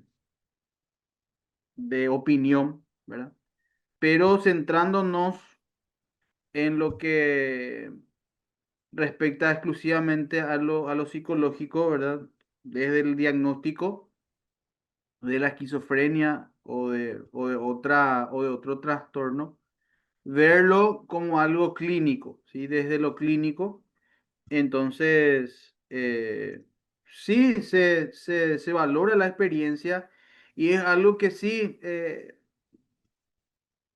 opinión, ¿verdad? Pero centrándonos en lo que respecta exclusivamente a lo psicológico, ¿verdad? Desde el diagnóstico de la esquizofrenia o de otro trastorno, verlo como algo clínico, ¿sí? Desde lo clínico. Entonces, sí, se valora la experiencia y es algo que sí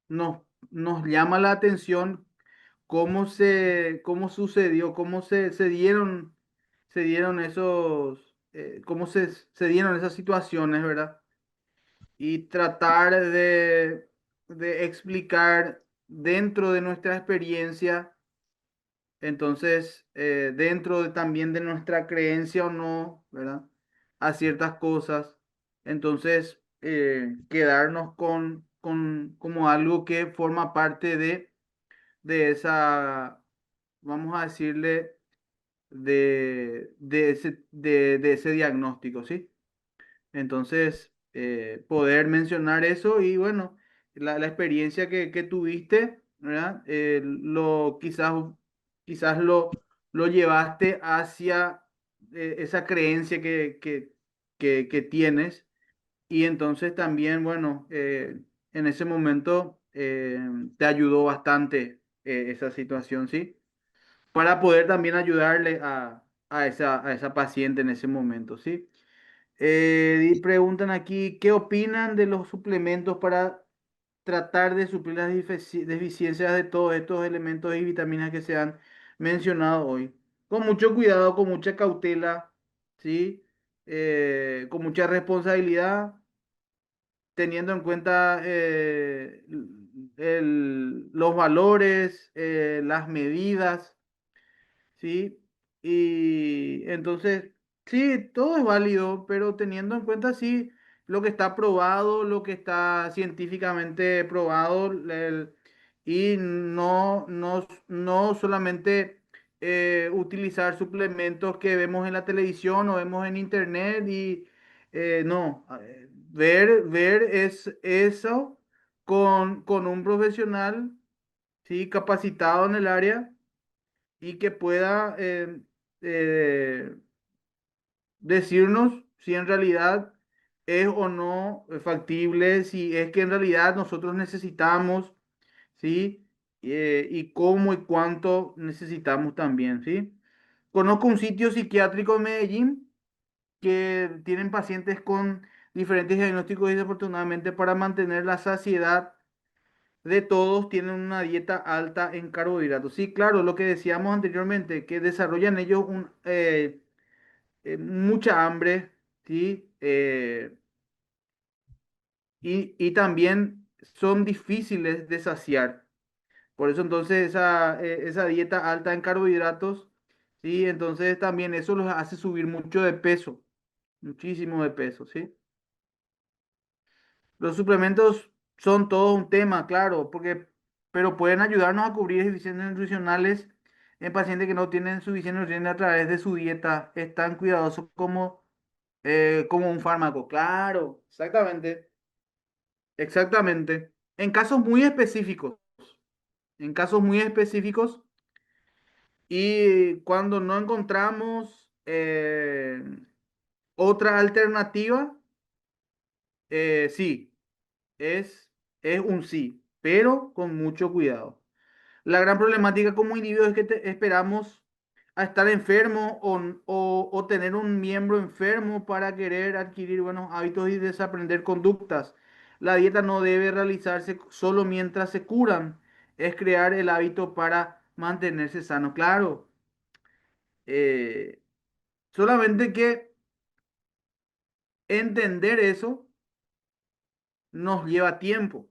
nos, nos llama la atención cómo sucedió, se dieron esos, se dieron esas situaciones, ¿verdad? Y tratar de explicar dentro de nuestra experiencia entonces, dentro también de nuestra creencia o no, ¿verdad? A ciertas cosas. Entonces, quedarnos como algo que forma parte de esa, vamos a decirle, de ese diagnóstico, ¿sí? Entonces, poder mencionar eso y bueno, la experiencia que tuviste, ¿verdad? Quizás lo llevaste hacia esa creencia que tienes y entonces también, bueno, en ese momento te ayudó bastante esa situación, ¿sí? Para poder también ayudarle a esa paciente en ese momento, ¿sí? Y preguntan aquí, ¿qué opinan de los suplementos para tratar de suplir las deficiencias de todos estos elementos y vitaminas que se han mencionado hoy? Con mucho cuidado, con mucha cautela, ¿sí? Con mucha responsabilidad, teniendo en cuenta los valores, las medidas. ¿Sí? Y entonces, sí, todo es válido, pero teniendo en cuenta, sí, lo que está probado, lo que está científicamente probado, y no solamente utilizar suplementos que vemos en la televisión o vemos en internet y no, ver es eso con un profesional, sí, capacitado en el área y que pueda eh, decirnos si en realidad es o no factible, si es que en realidad nosotros necesitamos, ¿sí? Y cómo y cuánto necesitamos también, ¿sí? Conozco un sitio psiquiátrico en Medellín que tienen pacientes con diferentes diagnósticos y desafortunadamente para mantener la saciedad de todos tienen una dieta alta en carbohidratos. Sí, claro, lo que decíamos anteriormente, que desarrollan ellos mucha hambre, ¿sí? Y también son difíciles de saciar. Por eso entonces esa dieta alta en carbohidratos, ¿sí? Entonces también eso los hace subir mucho de peso, muchísimo de peso, ¿sí? Los suplementos son todo un tema, claro, pero pueden ayudarnos a cubrir deficiencias nutricionales en pacientes que no tienen suficiente nutrientes a través de su dieta. Es tan cuidadoso como un fármaco. Claro, exactamente. exactamente. En casos muy específicos, en casos muy específicos y cuando no encontramos otra alternativa, sí, es, es un sí, pero con mucho cuidado. La gran problemática como individuo es que esperamos a estar enfermo o tener un miembro enfermo para querer adquirir buenos hábitos y desaprender conductas. La dieta no debe realizarse solo mientras se curan, es crear el hábito para mantenerse sano. Claro, eh, solamente que entender eso nos lleva tiempo,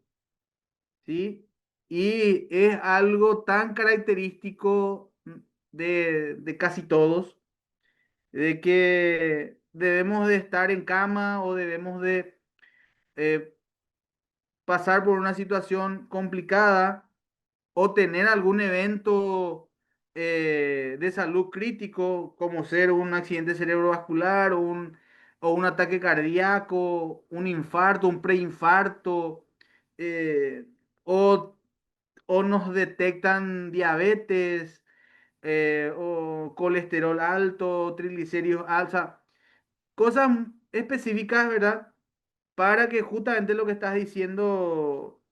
¿sí? Y es algo tan característico de casi todos de que debemos de estar en cama o debemos de eh, pasar por una situación complicada o tener algún evento de salud crítico, como ser un accidente cerebrovascular o un ataque cardíaco, un infarto, un preinfarto, eh, o, o nos detectan diabetes o colesterol alto, triglicéridos altos, cosas específicas, ¿verdad? Para que justamente lo que estás diciendo,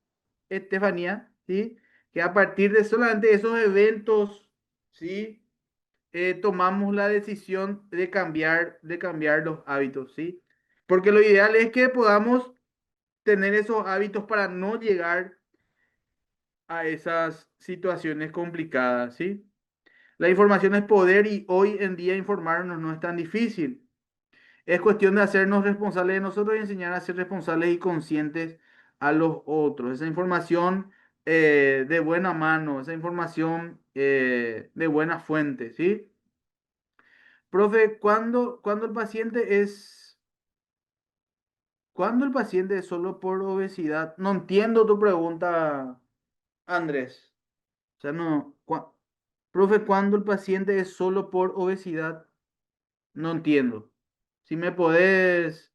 Estefanía, ¿sí? Que a partir de solamente esos eventos, ¿sí? Tomamos la decisión de cambiar los hábitos, ¿sí? Porque lo ideal es que podamos tener esos hábitos para no llegar a esas situaciones complicadas, ¿sí? La información es poder y hoy en día informarnos no es tan difícil. Es cuestión de hacernos responsables de nosotros y enseñar a ser responsables y conscientes a los otros. Esa información de buena mano, esa información de buena fuente, ¿sí? Profe, ¿cuándo el paciente es solo por obesidad? No entiendo tu pregunta, Andrés. O sea, no. Profe, ¿cuándo el paciente es solo por obesidad? No entiendo. Si me podés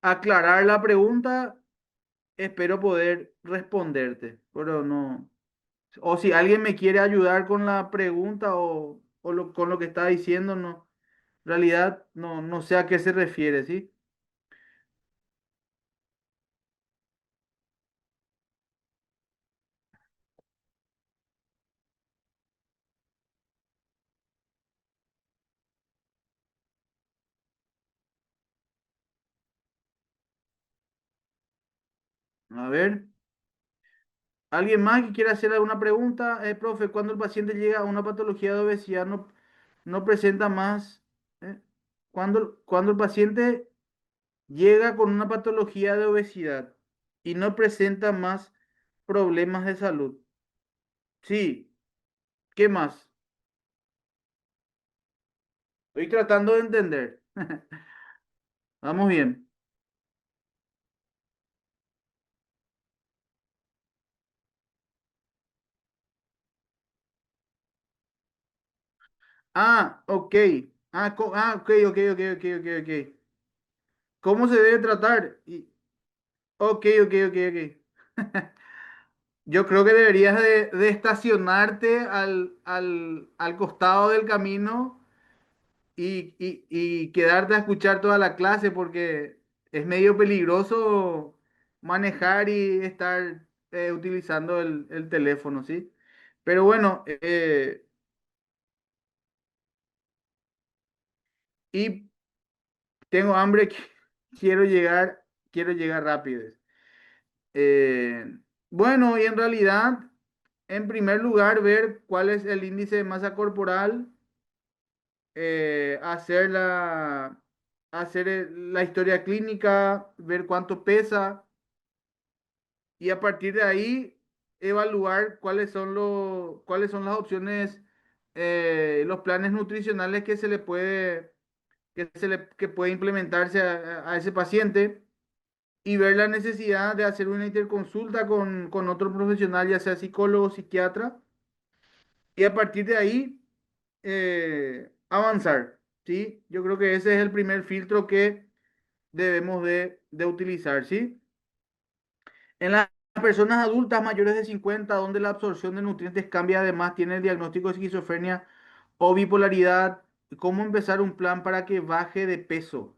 aclarar la pregunta, espero poder responderte, pero no. O si alguien me quiere ayudar con la pregunta con lo que está diciendo, no. En realidad no sé a qué se refiere, ¿sí? A ver, ¿alguien más que quiera hacer alguna pregunta? Profe, cuando el paciente llega a una patología de obesidad no presenta más. ¿Eh? Cuando el paciente llega con una patología de obesidad y no presenta más problemas de salud. Sí, ¿qué más? Estoy tratando de entender. Vamos bien. Ah, ok. Ok, ok, ok, ok, ok, ok. ¿Cómo se debe tratar? Ok, ok, ok, ok. Yo creo que deberías de estacionarte al costado del camino y quedarte a escuchar toda la clase porque es medio peligroso manejar y estar utilizando el teléfono, ¿sí? Pero bueno, y tengo hambre, quiero llegar rápido. Eh, bueno, y en realidad, en primer lugar, ver cuál es el índice de masa corporal, hacer la historia clínica, ver cuánto pesa y a partir de ahí evaluar cuáles son las opciones, los planes nutricionales que puede implementarse a ese paciente y ver la necesidad de hacer una interconsulta con otro profesional, ya sea psicólogo o psiquiatra, y a partir de ahí avanzar, ¿sí? Yo creo que ese es el primer filtro que debemos de utilizar, ¿sí? En las personas adultas mayores de 50, donde la absorción de nutrientes cambia, además tiene el diagnóstico de esquizofrenia o bipolaridad, ¿cómo empezar un plan para que baje de peso?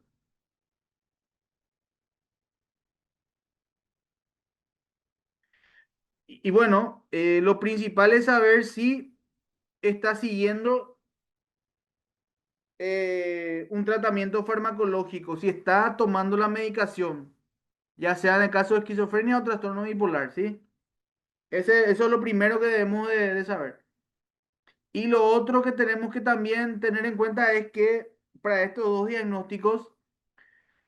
Y bueno, lo principal es saber si está siguiendo un tratamiento farmacológico, si está tomando la medicación, ya sea en el caso de esquizofrenia o trastorno bipolar, ¿sí? Eso es lo primero que debemos de saber. Y lo otro que tenemos que también tener en cuenta es que para estos dos diagnósticos,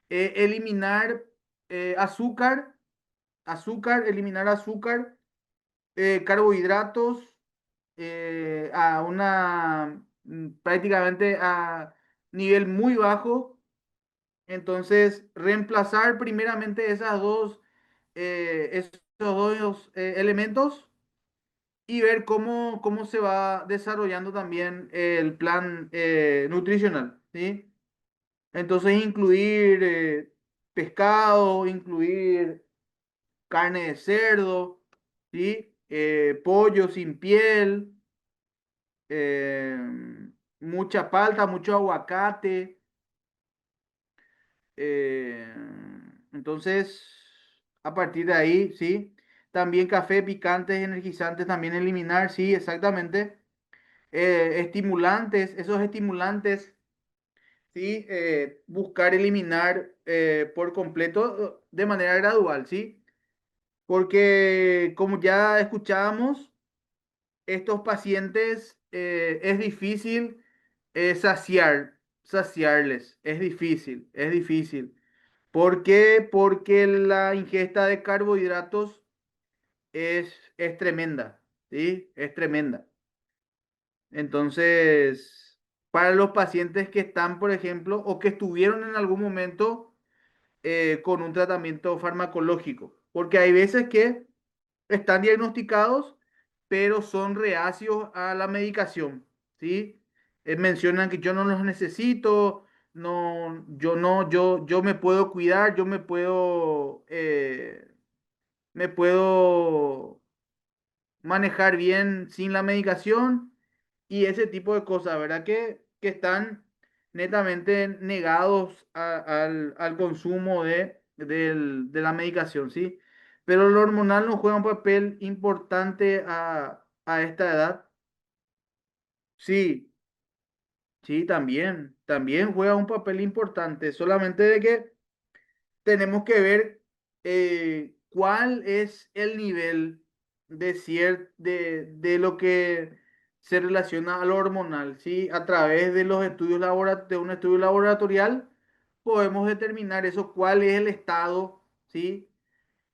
eliminar azúcar, eliminar azúcar, carbohidratos a una prácticamente a nivel muy bajo. Entonces, reemplazar primeramente esos dos elementos y ver cómo se va desarrollando también el plan nutricional, ¿sí? Entonces, incluir pescado, incluir carne de cerdo, ¿sí? Pollo sin piel, eh, mucha palta, mucho aguacate. eh, entonces, a partir de ahí, ¿sí? También café, picantes, energizantes, también eliminar, sí, exactamente. Estimulantes, esos estimulantes, ¿sí? Buscar eliminar por completo de manera gradual, ¿sí? Porque como ya escuchábamos, estos pacientes es difícil saciarles, es difícil. ¿Por qué? Porque la ingesta de carbohidratos es tremenda, ¿sí? Es tremenda. Entonces, para los pacientes que están, por ejemplo, o que estuvieron en algún momento con un tratamiento farmacológico, porque hay veces que están diagnosticados, pero son reacios a la medicación, ¿sí? Mencionan que yo no los necesito, yo me puedo cuidar, me puedo manejar bien sin la medicación y ese tipo de cosas, ¿verdad? Que están netamente negados al consumo de la medicación, ¿sí? Pero lo hormonal nos juega un papel importante a esta edad. Sí, sí, también juega un papel importante, solamente de que tenemos que ver cuál es el nivel de lo que se relaciona a lo hormonal, ¿sí? A través de los de un estudio laboratorial podemos determinar eso, cuál es el estado, ¿sí?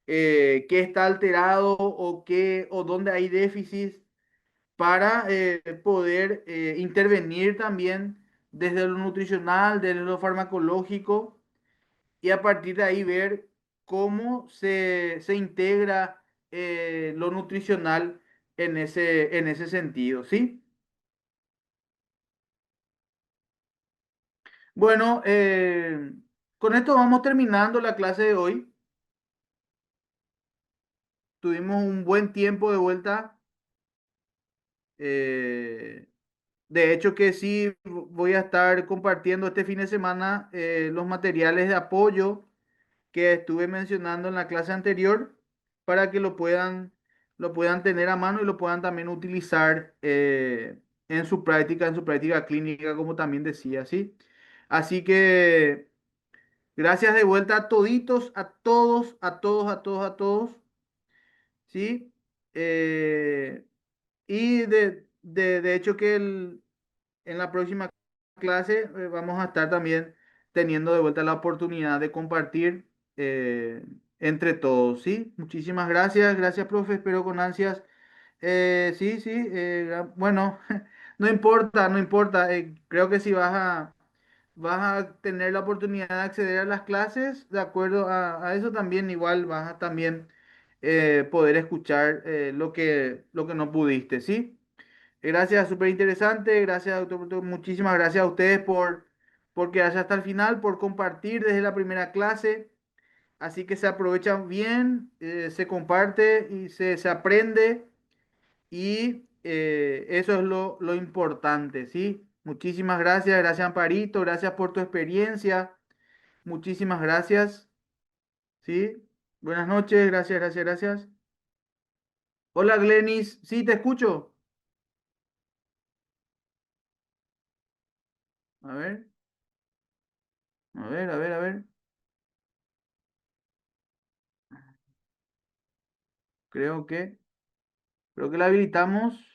Qué está alterado o dónde hay déficits para poder intervenir también desde lo nutricional, desde lo farmacológico y a partir de ahí ver cómo se integra lo nutricional en ese sentido, ¿sí? Bueno, con esto vamos terminando la clase de hoy. Tuvimos un buen tiempo de vuelta. eh, de hecho que sí, voy a estar compartiendo este fin de semana los materiales de apoyo que estuve mencionando en la clase anterior para que lo puedan tener a mano y lo puedan también utilizar en su práctica clínica, como también decía, ¿sí? Así que gracias de vuelta a toditos, a todos, ¿sí? Eh, y de hecho que en la próxima clase vamos a estar también teniendo de vuelta la oportunidad de compartir entre todos, ¿sí? Muchísimas gracias, gracias, profe, espero con ansias. Sí, sí, bueno, no importa, no importa, creo que si vas a tener la oportunidad de acceder a las clases, de acuerdo a eso también, igual vas a también poder escuchar lo que no pudiste, ¿sí? Gracias, súper interesante. Gracias, doctor. Muchísimas gracias a ustedes por quedarse hasta el final, por compartir desde la primera clase. así que se aprovecha bien, se comparte y se aprende y eso es lo importante, ¿sí? Muchísimas gracias, gracias Amparito, gracias por tu experiencia, muchísimas gracias, ¿sí? Buenas noches, gracias, gracias, gracias. Hola Glenis, sí, te escucho. A ver, a ver, a ver, a ver. Creo que, creo que la habilitamos.